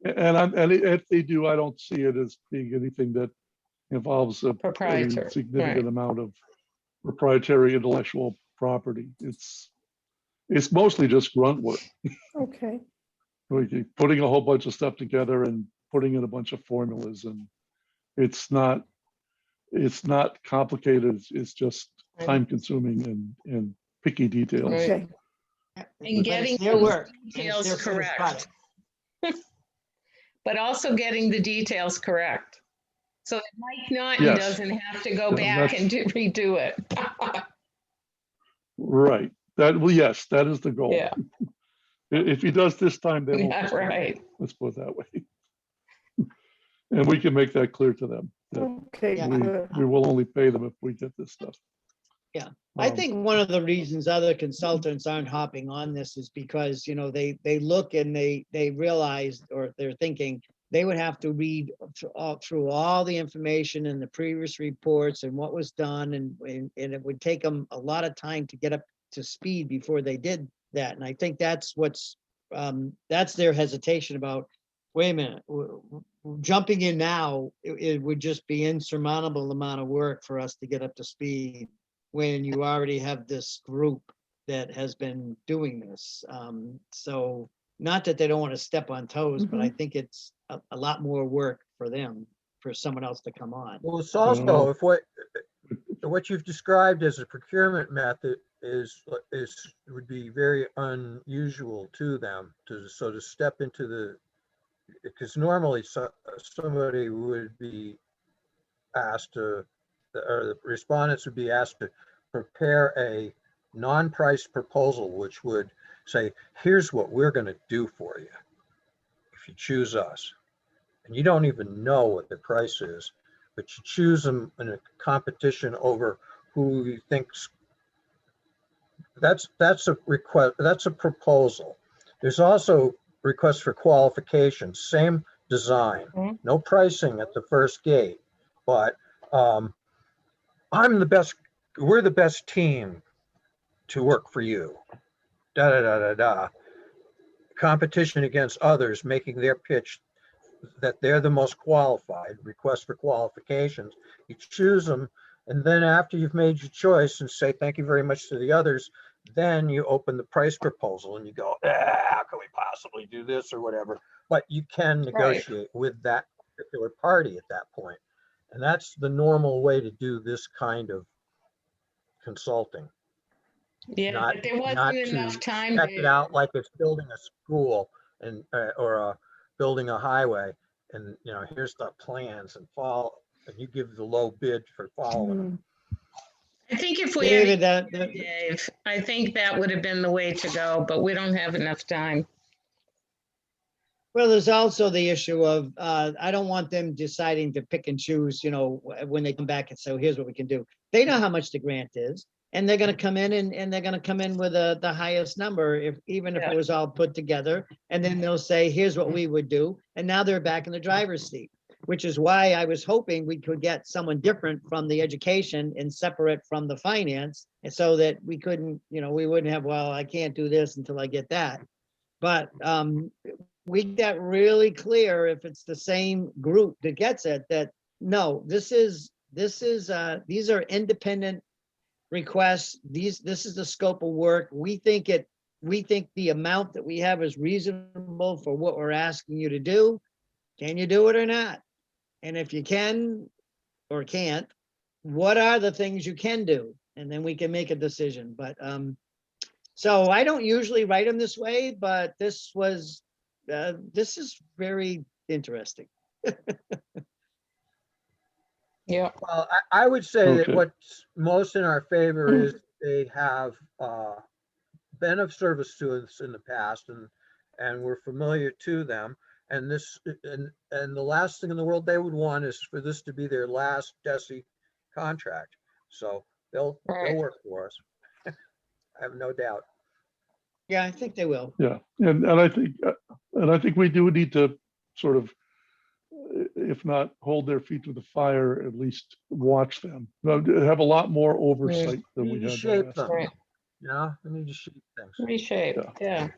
And if they do, I don't see it as being anything that involves a Proprietary, significant right. amount of proprietary intellectual property. It's mostly just grunt work. Okay, Like putting a whole bunch of stuff together and putting in a bunch of formulas, and it's not complicated. It's just Right. time consuming and picky details. Right. okay. But And it's getting their those work. and it's details their finished correct. product. But also getting the details correct. So that Mike Naughton Yes. doesn't have to go Yeah, back that's- and redo it. Right. Well, yes, that is the goal. Yeah, If he does this time, they won't. yeah, this time. right. Let's put it that way. And we can make that clear to them, that Okay, Yeah. good. we will only pay them if we get this stuff. Yeah. I Um, think one of the reasons other consultants aren't hopping on this is because, they look and they realize, or they're thinking, they would have to read through all the information in the previous reports and what was done, and it would take them a lot of time to get up to speed before they did that. And I think that's that's their hesitation about, wait a minute, jumping in now, it would just be insurmountable amount of work for us to get up to speed when you already have this group that has been doing this. So not that they don't want to step on toes, but I think it's a lot more work for them, for someone else to come on. Well, it's don't know. also, what you've described as a procurement method would be very unusual to them to step into the, because normally somebody would be asked to, or the respondents would be asked to prepare a non-price proposal, which would say, here's what we're going to do for you if you choose us. And you don't even know what the price is, but you choose them in a competition over who you think's. That's a request. That's a proposal. There's also requests for qualifications, same design, no pricing at the first gate, but I'm the best. We're the best team to work for you. Da da da da da. Competition against others, making their pitch that they're the most qualified, request for qualifications. You choose them, and then after you've made your choice and say thank you very much to the others, then you open the price proposal and you go, how can we possibly do this or whatever? But you can negotiate with that particular party at that point. And that's the normal way to do this kind of consulting. Yeah, Not, but there not wasn't to enough time. check it out like it's building a school and or building a highway, and here's the plans and you give the low bid for following them. I think if we David, had Dave, I think that would have been the way to go, but we don't have enough time. well, there's also the issue of, I don't want them deciding to pick and choose, when they come back and say, here's what we can do. They know how much the grant is, and they're gonna come in and they're gonna come in with the highest number, even if it was all put together. And then they'll say, here's what we would do. And now they're back in the driver's seat, which is why I was hoping we could get someone different from the education and separate from the finance. And so that we couldn't, we wouldn't have, well, I can't do this until I get that. But we get really clear if it's the same group that gets it, that no, these are independent requests. This is the scope of work. We think the amount that we have is reasonable for what we're asking you to do. Can you do it or not? And if you can or can't, what are the things you can do? And then we can make a decision. But so I don't usually write them this way, but this is very interesting. Yeah. Well, I would say that Okay. what's most in our favor is they have been of service to us in the past, and we're familiar to them. And the last thing in the world they would want is for this to be their last DESI contract. So they'll work for us. I have no doubt. Yeah, I think they will. Yeah, and I think we do need to sort of, if not hold their feet to the fire, at least watch them. Have a lot more oversight than We we need to had. shape the last them. time. We need to shape things. Reshape. Yeah.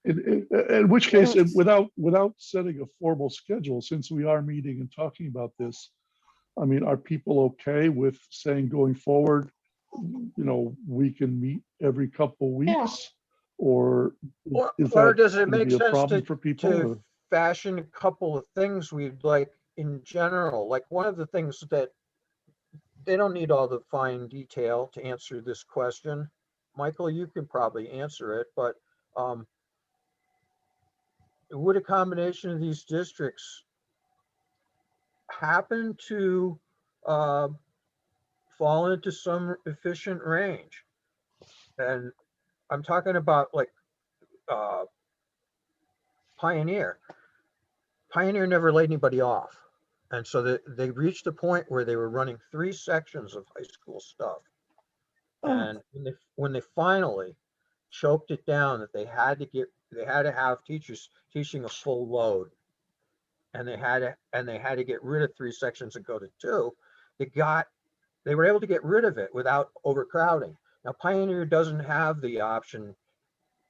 In which case, without setting a formal schedule, since we are meeting and talking about this, I mean, are people okay with saying going forward, we can meet every couple weeks? Or is Or that does it gonna make be a sense problem for people? to or- fashion a couple of things we'd like in general? Like one of the things that they don't need all the fine detail to answer this question. Michael, you can probably answer it, but would a combination of these districts happen to fall into some efficient range? And I'm talking about like Pioneer. Pioneer never laid anybody off. And so they reached a point where they were running 3 sections of high school stuff. And when they finally choked it down, that they had to have teachers teaching a full load, and they had to get rid of 3 sections and go to 2. They were able to get rid of it without overcrowding. Now Pioneer doesn't have the option,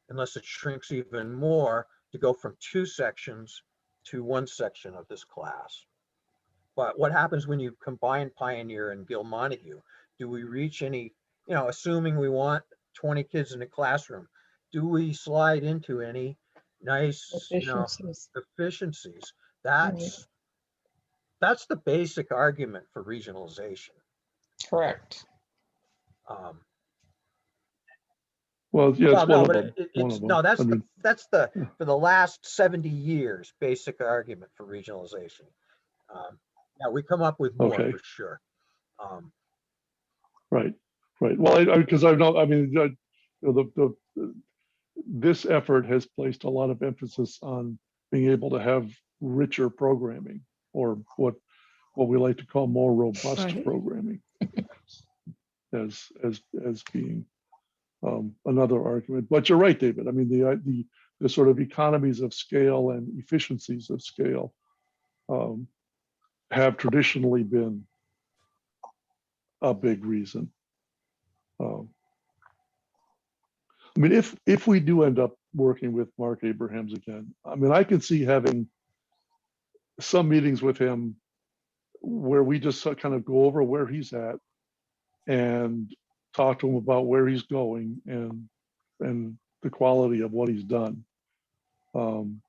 unless it shrinks even more, to go from 2 sections to 1 section of this class. But what happens when you combine Pioneer and Gil Montague? Do we reach any, assuming we want 20 kids in a classroom, do we slide into any nice efficiencies? That's the basic argument for regionalization. Correct. Well, yeah, Well, it's no, one of but them. One it's, of them. no, I mean, that's the, yeah. for the last 70 years, basic argument for regionalization. Yeah, we come up with more Okay. for sure. Right, right. Well, because I know, I mean, you know, this effort has placed a lot of emphasis on being able to have richer programming, or what we like to call more robust Right. programming, as being another argument. But you're right, David. I mean, the sort of economies of scale and efficiencies of scale have traditionally been a big reason. I mean, if we do end up working with Mark Abrahams again, I mean, I could see having some meetings with him where we just kind of go over where he's at and talk to him about where he's going and the quality of what he's done. And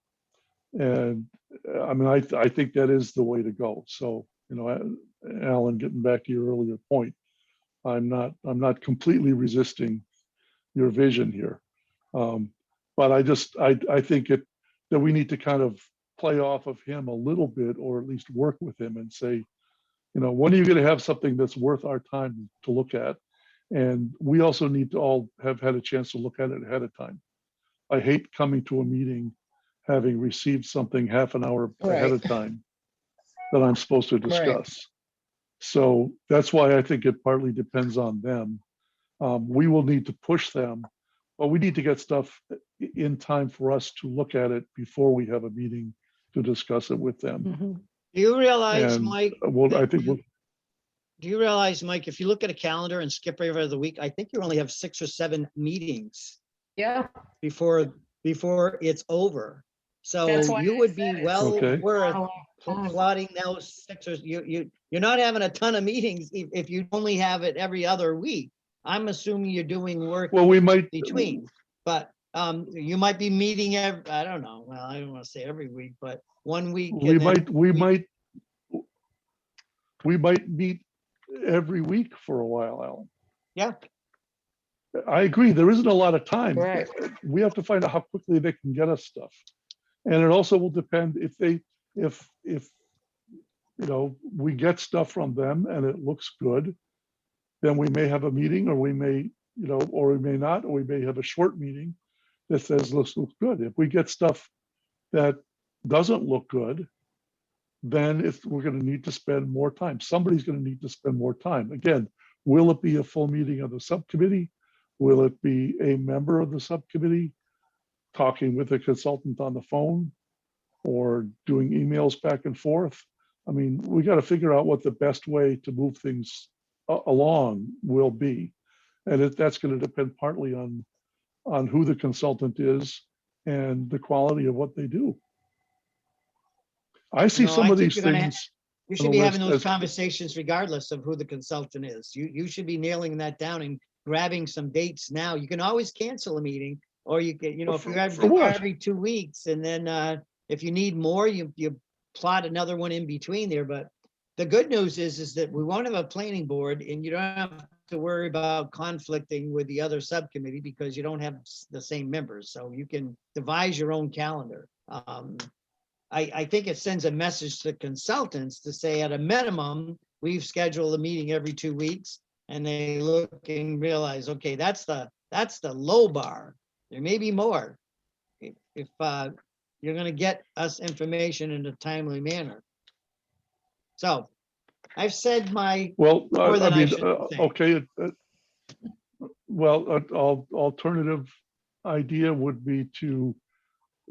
I mean, I think that is the way to go. So, you know, Alan, getting back to your earlier point, I'm not completely resisting your vision here. But I think that we need to kind of play off of him a little bit, or at least work with him and say, you know, when are you going to have something that's worth our time to look at? And we also need to all have had a chance to look at it ahead of time. I hate coming to a meeting having received something half an hour ahead of time that I'm supposed to discuss. So that's why I think it partly depends on them. We will need to push them, but we need to get stuff in time for us to look at it before we have a meeting to discuss it with them. Mhm. Do you realize, And Mike? I think Do you realize, Mike, if you look at a calendar and skip over the week, I think you only have 6 or 7 meetings Yeah, before it's over. So That's why you I would be said it's well Okay. worth not a long time. plotting those 6 or you're not having a ton of meetings if you only have it every other week. I'm assuming you're doing work well, we might, between, but you might be meeting I don't know. Well, I don't want to say every week, but one week. we and then might, we might meet every week for a while, Alan. Yeah. I agree. There isn't a lot of time. Right. We have to find out how quickly they can get us stuff. And it also will depend if you know, we get stuff from them and it looks good, then we may have a meeting, or we may, you know, or we may not, or we may have a short meeting that says, looks good. If we get stuff that doesn't look good, then we're going to need to spend more time. Somebody's going to need to spend more time. Again, will it be a full meeting of the subcommittee? Will it be a member of the subcommittee talking with a consultant on the phone, or doing emails back and forth? I mean, we got to figure out what the best way to move things along will be. And that's going to depend partly on who the consultant is and the quality of what they do. I see No, some I of think these you're gonna things. You on should the be list having those as- conversations regardless of who the consultant is. You should be nailing that down and grabbing some dates now. You can always cancel a meeting, or you can, you know, if you have For what? every 2 weeks, and then if you need more, you plot another one in between there. But the good news is that we won't have a planning board, and you don't have to worry about conflicting with the other subcommittee because you don't have the same members. So you can devise your own calendar. I think it sends a message to consultants to say, at a minimum, we've scheduled a meeting every 2 weeks, and they look and realize, okay, that's the low bar. There may be more if you're going to get us information in a timely manner. So I've said my Well, more I than I mean, should say. okay. Well, alternative idea would be to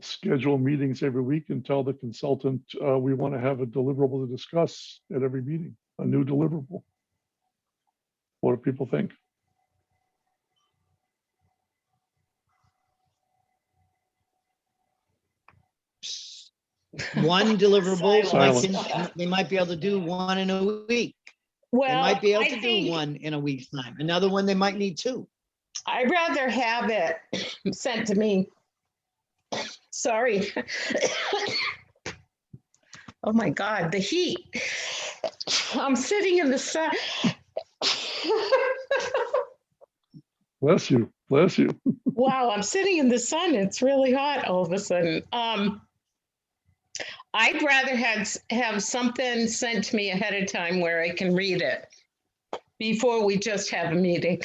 schedule meetings every week and tell the consultant we want to have a deliverable to discuss at every meeting, a new deliverable. What do people think? One deliverable, Silence. they might be able to do one in a week. They Well, might be able I to do think one in a week's time. Another one, they might need 2. I'd rather have it sent to me. Sorry. Oh my God, the heat. I'm sitting in the sun. Bless you, bless you. Wow, I'm sitting in the sun. It's really hot all of a sudden. I'd rather have something sent to me ahead of time where I can read it before we just have a meeting.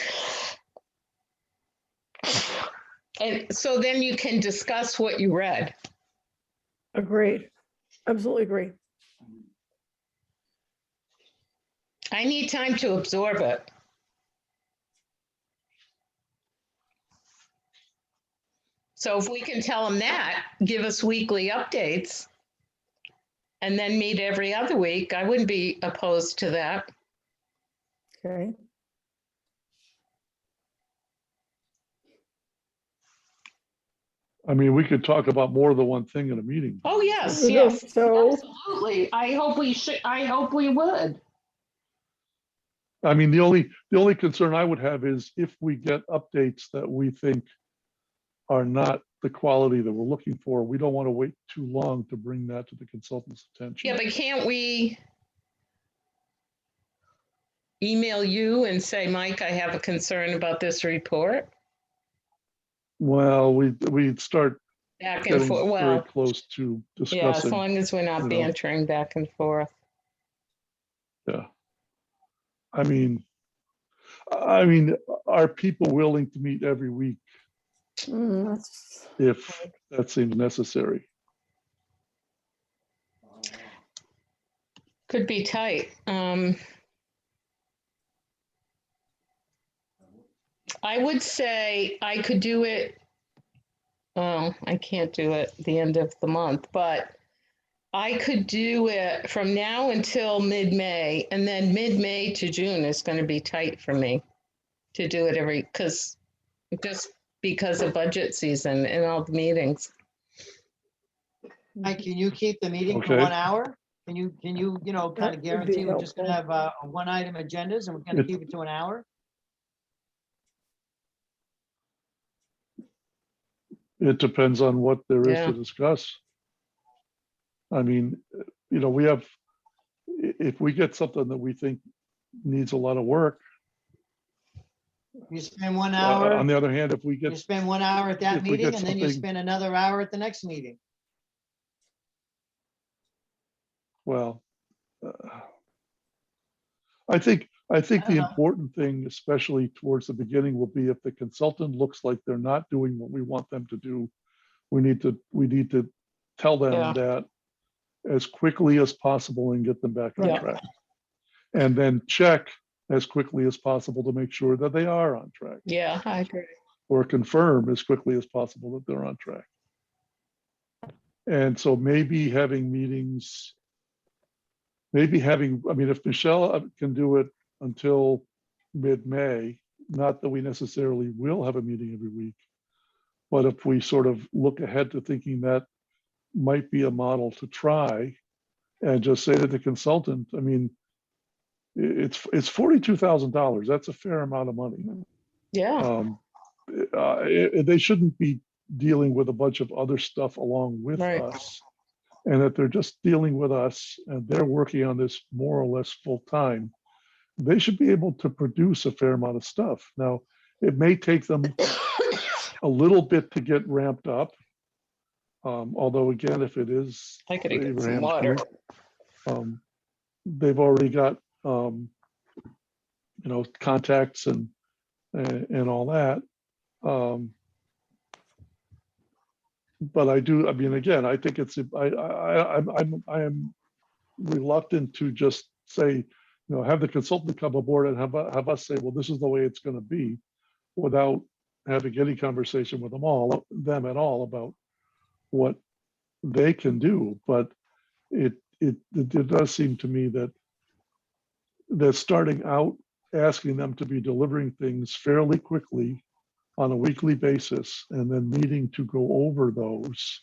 And so then you can discuss what you read. Agreed. Absolutely agree. I need time to absorb it. So if we can tell them that, give us weekly updates, and then meet every other week, I wouldn't be opposed to that. Okay. I mean, we could talk about more than one thing in a meeting. Oh, yes, So- yes, So, absolutely. I hope we would. I mean, the only concern I would have is if we get updates that we think are not the quality that we're looking for, we don't want to wait too long to bring that to the consultant's attention. Yeah, but can't we email you and say, Mike, I have a concern about this report? Well, we'd start Back and getting forth, very well, close to yeah, as discussing. long as we're you not know. bantering back and forth. Yeah. I mean, are people willing to meet every week that's- if that seems necessary? Could be tight. I would say I could do it. Oh, I can't do it the end of the month, but I could do it from now until mid-May, and then mid-May to June is going to be tight for me to do it just because of budget season and all the meetings. Mike, can you keep the meeting to Okay. 1 hour? Can you, kind That of would be guarantee we're just gonna have helpful. a one item agendas and we're gonna It- keep it to an hour? It depends on what there is Yeah. to discuss. I mean, if we get something that we think needs a lot of work, You spend 1 hour, on the other hand, if we you get, spend 1 hour at that if we meeting get and then you something- spend another hour at the next meeting. well, I think the know. important thing, especially towards the beginning, will be if the consultant looks like they're not doing what we want them to do, we need to tell them Yeah. that as quickly as possible and get them back on Yeah. track. And then check as quickly as possible to make sure that they are on track, Yeah, I agree. or confirm as quickly as possible that they're on track. And so maybe having meetings, I mean, if Michelle can do it until mid-May, not that we necessarily will have a meeting every week, but if we sort of look ahead to thinking that might be a model to try, and just say to the consultant, I mean, it's $42,000. That's a fair amount of money. Yeah, They shouldn't be dealing with a bunch of other stuff along with Right. us. And that they're just dealing with us and they're working on this more or less full time. They should be able to produce a fair amount of stuff. Now, it may take them a little bit to get ramped up. Although again, if it is I could get some Abraham's water. group, they've already got contacts and all that. But I mean, again, I think I am reluctant to just say, have the consultant come aboard and have us say, well, this is the way it's going to be, without having any conversation with them at all about what they can do. But it does seem to me that starting out asking them to be delivering things fairly quickly on a weekly basis and then meeting to go over those,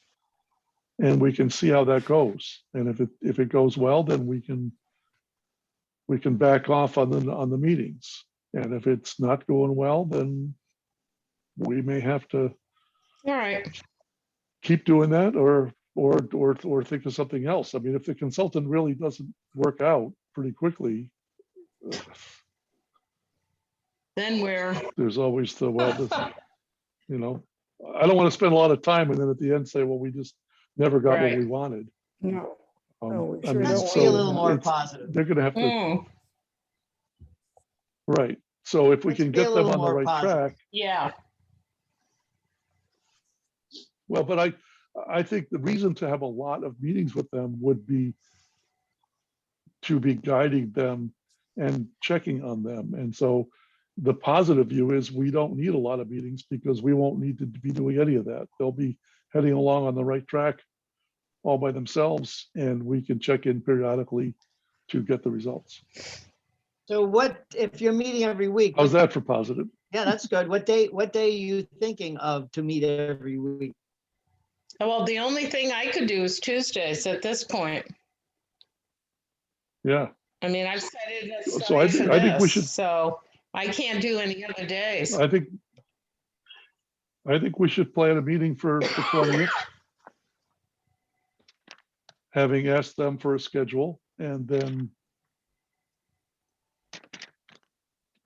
and we can see how that goes. And if it goes well, then we can back off on the meetings. And if it's not going well, then we may have to All right. keep doing that or think of something else. I mean, if the consultant really doesn't work out pretty quickly, then we're, there's always the, well, this, you know, I don't want to spend a lot of time and then at the end say, well, we just never got what Right. we wanted. No, No, we I sure mean, don't Let's want be a to. little more it's- positive. They're gonna have to, mm, right. So if we Let's can be a get them little on the more right positive. track, yeah, well, but I think the reason to have a lot of meetings with them would be to be guiding them and checking on them. And so the positive view is we don't need a lot of meetings because we won't need to be doing any of that. They'll be heading along on the right track all by themselves, and we can check in periodically to get the results. So what, if you're meeting every week? How's what- that for positive? Yeah, that's good. What day are you thinking of to meet every week? well, the only thing I could do is Tuesdays at this point. Yeah, I mean, I've set it aside So I for think- I think we this, should- so I can't do any other days. I think we should plan a meeting for the 20th. Having asked them for a schedule and then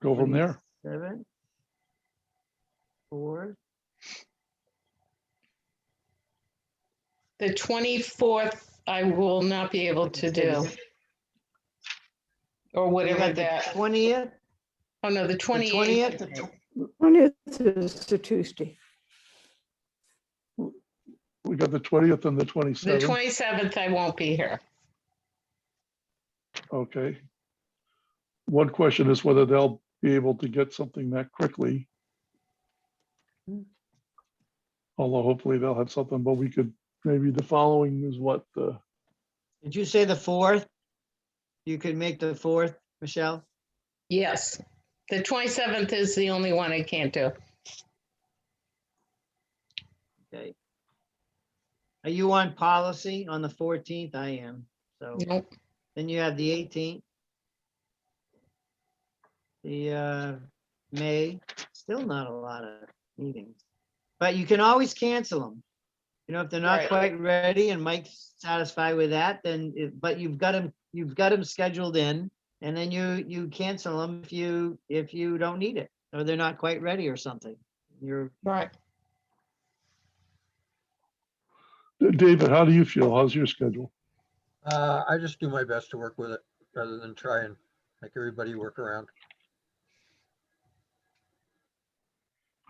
go from there. 7, 4, The 24th, I will not be able to do. Or you whatever got the that, 20th, oh no, the the 28th. 20th, 20th is a Tuesday. We got the 20th and the The 27th. 27th, I won't be here. Okay. One question is whether they'll be able to get something that quickly. Although hopefully they'll have something, but we could, maybe the following is what the, did you say the 4th? You could make the 4th, Michelle? Yes, the 27th is the only one I can't do. Okay. Are you on policy on the 14th? I am, so Nope. then you have the 18th. The May, still not a lot of meetings, but you can always cancel them. You know, if they're not Right. quite ready and Mike's satisfied with that, then, but you've got them scheduled in, and then you cancel them if you don't need it, or they're not quite ready or something. You're, Right. David, how do you feel? How's your schedule? I just do my best to work with it rather than try and make everybody work around.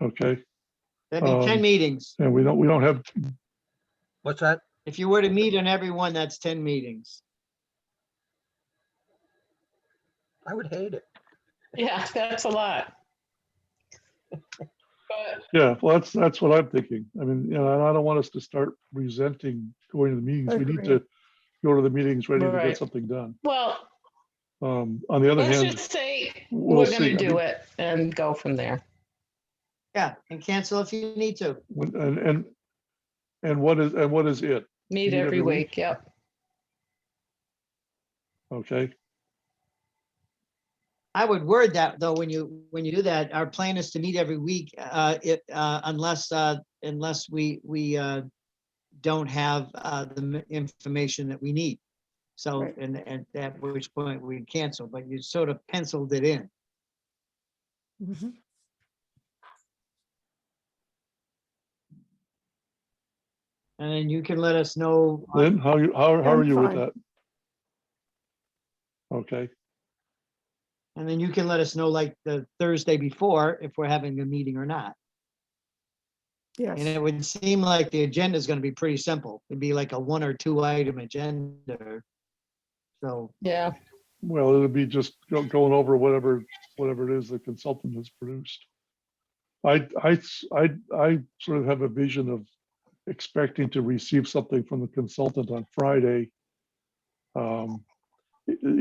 Okay, that'd be 10 Um, meetings. and we don't have, What's that? If you were to meet on every one, that's 10 meetings. I would hate it. Yeah, that's a lot. But yeah, well, that's what I'm thinking. I mean, you know, and I don't want us to start resenting going to the meetings. We need Agreed. to go to the meetings ready to Right. get something done. well, On the other let's hand, just say we'll we're see. gonna I do mean, it and go from there. Yeah, and cancel if you need to. And what is it? Meet every week, yep. Okay, I would word that though, when you do that, our plan is to meet every week, unless we don't have the information that we need. So, Right. and at which point we cancel, but you sort of penciled it in. Mhm. And then you can let us know. Lynn, how are I'm you with fine. that? Okay, And then you can let us know like the Thursday before if we're having a meeting or not. And Yes, it would seem like the agenda is going to be pretty simple. It'd be like a 1 or 2 item agenda. So, Yeah, well, it'll be just going over whatever it is the consultant has produced. I sort of have a vision of expecting to receive something from the consultant on Friday.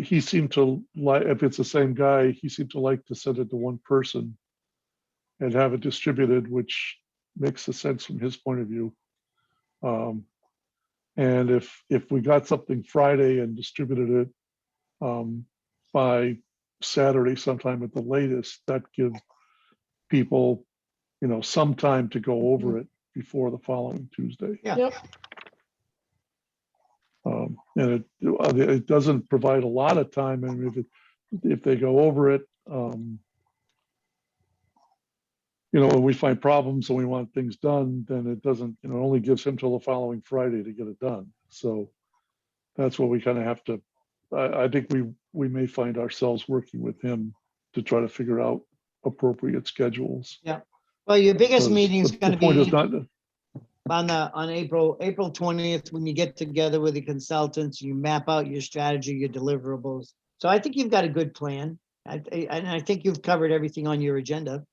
He seemed to like, if it's the same guy, he seemed to like to send it to one person and have it distributed, which makes the sense from his point of view. And if we got something Friday and distributed it by Saturday sometime at the latest, that gives people, you know, some time to go over it before the following Tuesday. yeah. yep, And it doesn't provide a lot of time. And if they go over it, you know, when we find problems and we want things done, then it doesn't, you know, it only gives him till the following Friday to get it done. So that's what we kind of have to, I think we may find ourselves working with him to try to figure out appropriate schedules. Well, your biggest 'Cause meeting is the going to point is be not, on April 20th, when you get together with the consultants, you map out your strategy, your deliverables. So I think you've got a good plan. And I think you've covered everything on your agenda.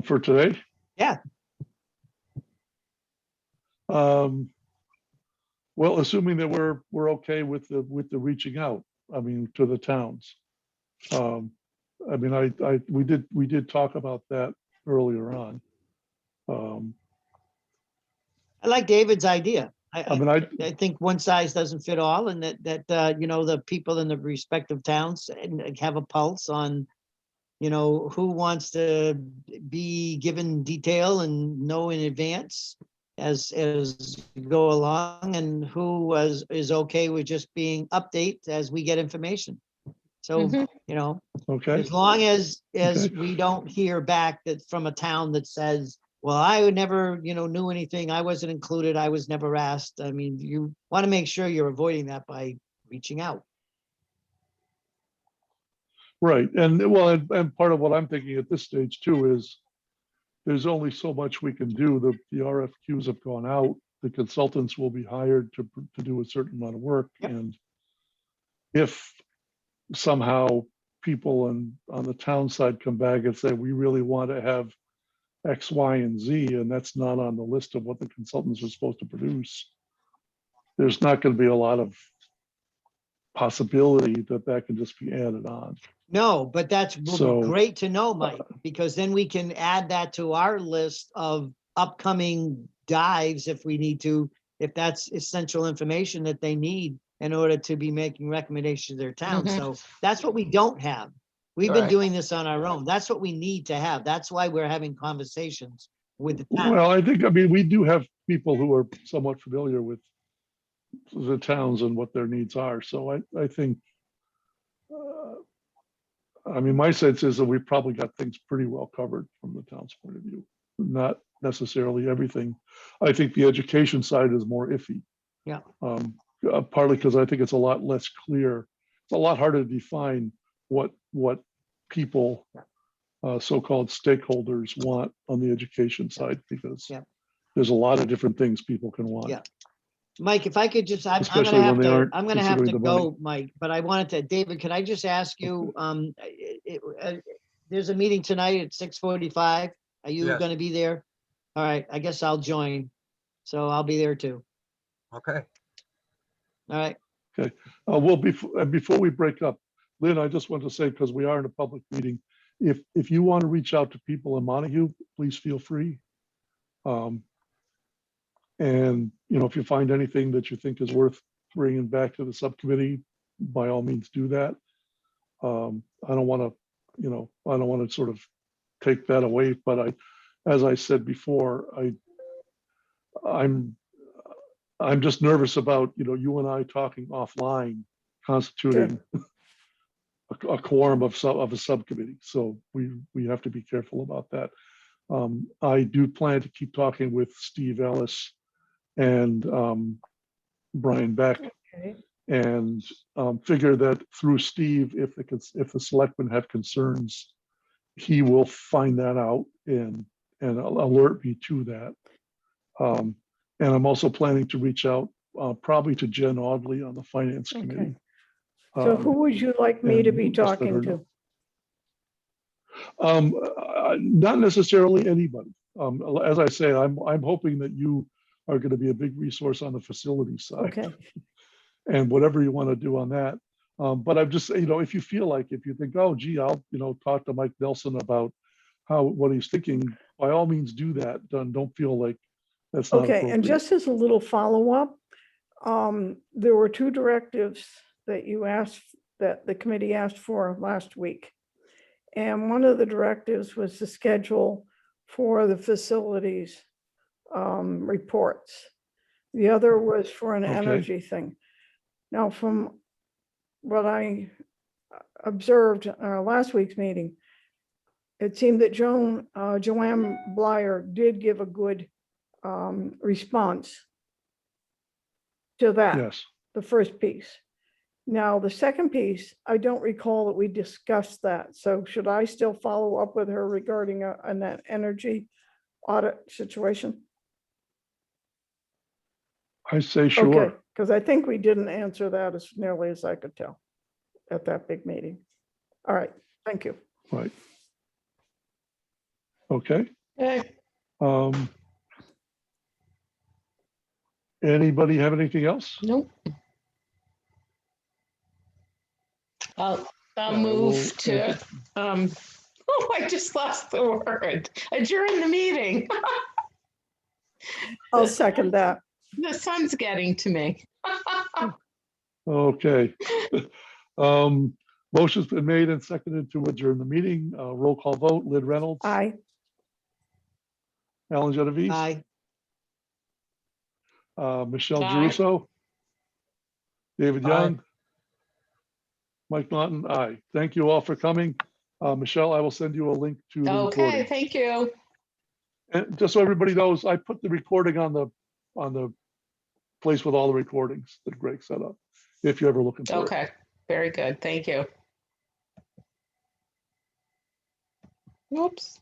for today. Yeah. Well, assuming that we're okay with the reaching out, I mean, to the towns. I mean, we did talk about that earlier on. I like David's idea. I mean, I think one size doesn't fit all, and that you know, the people in the respective towns and have a pulse on, you know, who wants to be given detail and know in advance as you go along, and who is okay with just being update as we get information. So, Mhm. you know, okay, as long as Okay. we don't hear back that from a town that says, well, I would never, you know, knew anything, I wasn't included, I was never asked. I mean, you want to make sure you're avoiding that by reaching out. right. And well, and part of what I'm thinking at this stage too is there's only so much we can do. The RFQs have gone out. The consultants will be hired to do a certain amount of work. Yep. And if somehow people on the town side come back and say, we really want to have X, Y, and Z, and that's not on the list of what the consultants are supposed to produce, there's not going to be a lot of possibility that can just be added on. No, but that's So- great to know, Mike, because then we can add that to our list of upcoming dives if we need to, if that's essential information that they need in order to be making recommendations to their town. Mhm. So that's what we don't have. We've been Right. doing this on our own. That's what we need to have. That's why we're having conversations with the town. Well, I mean, we do have people who are somewhat familiar with the towns and what their needs are. So I think, I mean, my sense is that we've probably got things pretty well covered from the town's point of view. Not necessarily everything. I think the education side is more iffy. Yeah. Partly because I think it's a lot less clear. It's a lot harder to define what people, so-called stakeholders want on the education side, because Yeah. there's a lot of different things people can want. Yeah. Mike, if I could just, I'm Especially gonna have when they to, aren't I'm gonna have to considering the money. go, Mike, but I wanted to, David, could I just ask you, there's a meeting tonight at 6:45. Are you Yes. gonna be there? All right, I guess I'll join. So I'll be there too. Okay. All right. Well, before we break up, Lynn, I just want to say, because we are in a public meeting, if you want to reach out to people in Montague, please feel free. And, you know, if you find anything that you think is worth bringing back to the subcommittee, by all means do that. I don't want to sort of take that away, but as I said before, I'm just nervous about, you know, you and I talking offline constituting a quorum of a subcommittee. So we have to be careful about that. I do plan to keep talking with Steve Ellis and Brian Beck, Okay. and figure that through Steve, if the selectmen have concerns, he will find that out and alert me to that. And I'm also planning to reach out probably to Jen Audley on the finance Okay. committee. So who would you like me to be and just let her talking to? Not necessarily anybody. As I say, I'm hoping that you are going to be a big resource on the facility side. Okay, And whatever you want to do on that. But I'm just, you know, if you think, oh, gee, I'll, you know, talk to Mike Nelson about what he's thinking, by all means do that. Don't feel like that's not okay, and appropriate. just as a little follow-up, there were two directives that that the committee asked for last week. And one of the directives was the schedule for the facilities reports. The other was for an Okay. energy thing. Now, from what I observed in our last week's meeting, it seemed that Joanne Blyer did give a good response to that, Yes. the first piece. Now, the second piece, I don't recall that we discussed that. So should I still follow up with her regarding on that energy audit situation? I say Okay, sure. because I think we didn't answer that as nearly as I could tell at that big meeting. All right, thank you. Right. Okay. Eh, Um, Anybody have anything else? Nope. I'll I will move to, oh, I just lost the word. Adjourn the meeting. I'll second that. The sun's getting to me. Okay. Motion's been made and seconded to adjourn the meeting. Roll call vote, Lyd Reynolds. Aye. Alan Genovese. Aye. Michelle Aye. Jeruso. David Aye. Young. Mike Naughton, aye. Thank you all for coming. Michelle, I will send you a link to the Okay, recording. thank you. And just so everybody knows, I put the recording on the place with all the recordings that Greg set up, if you're ever looking for it. Okay, very good. Thank you. Whoops.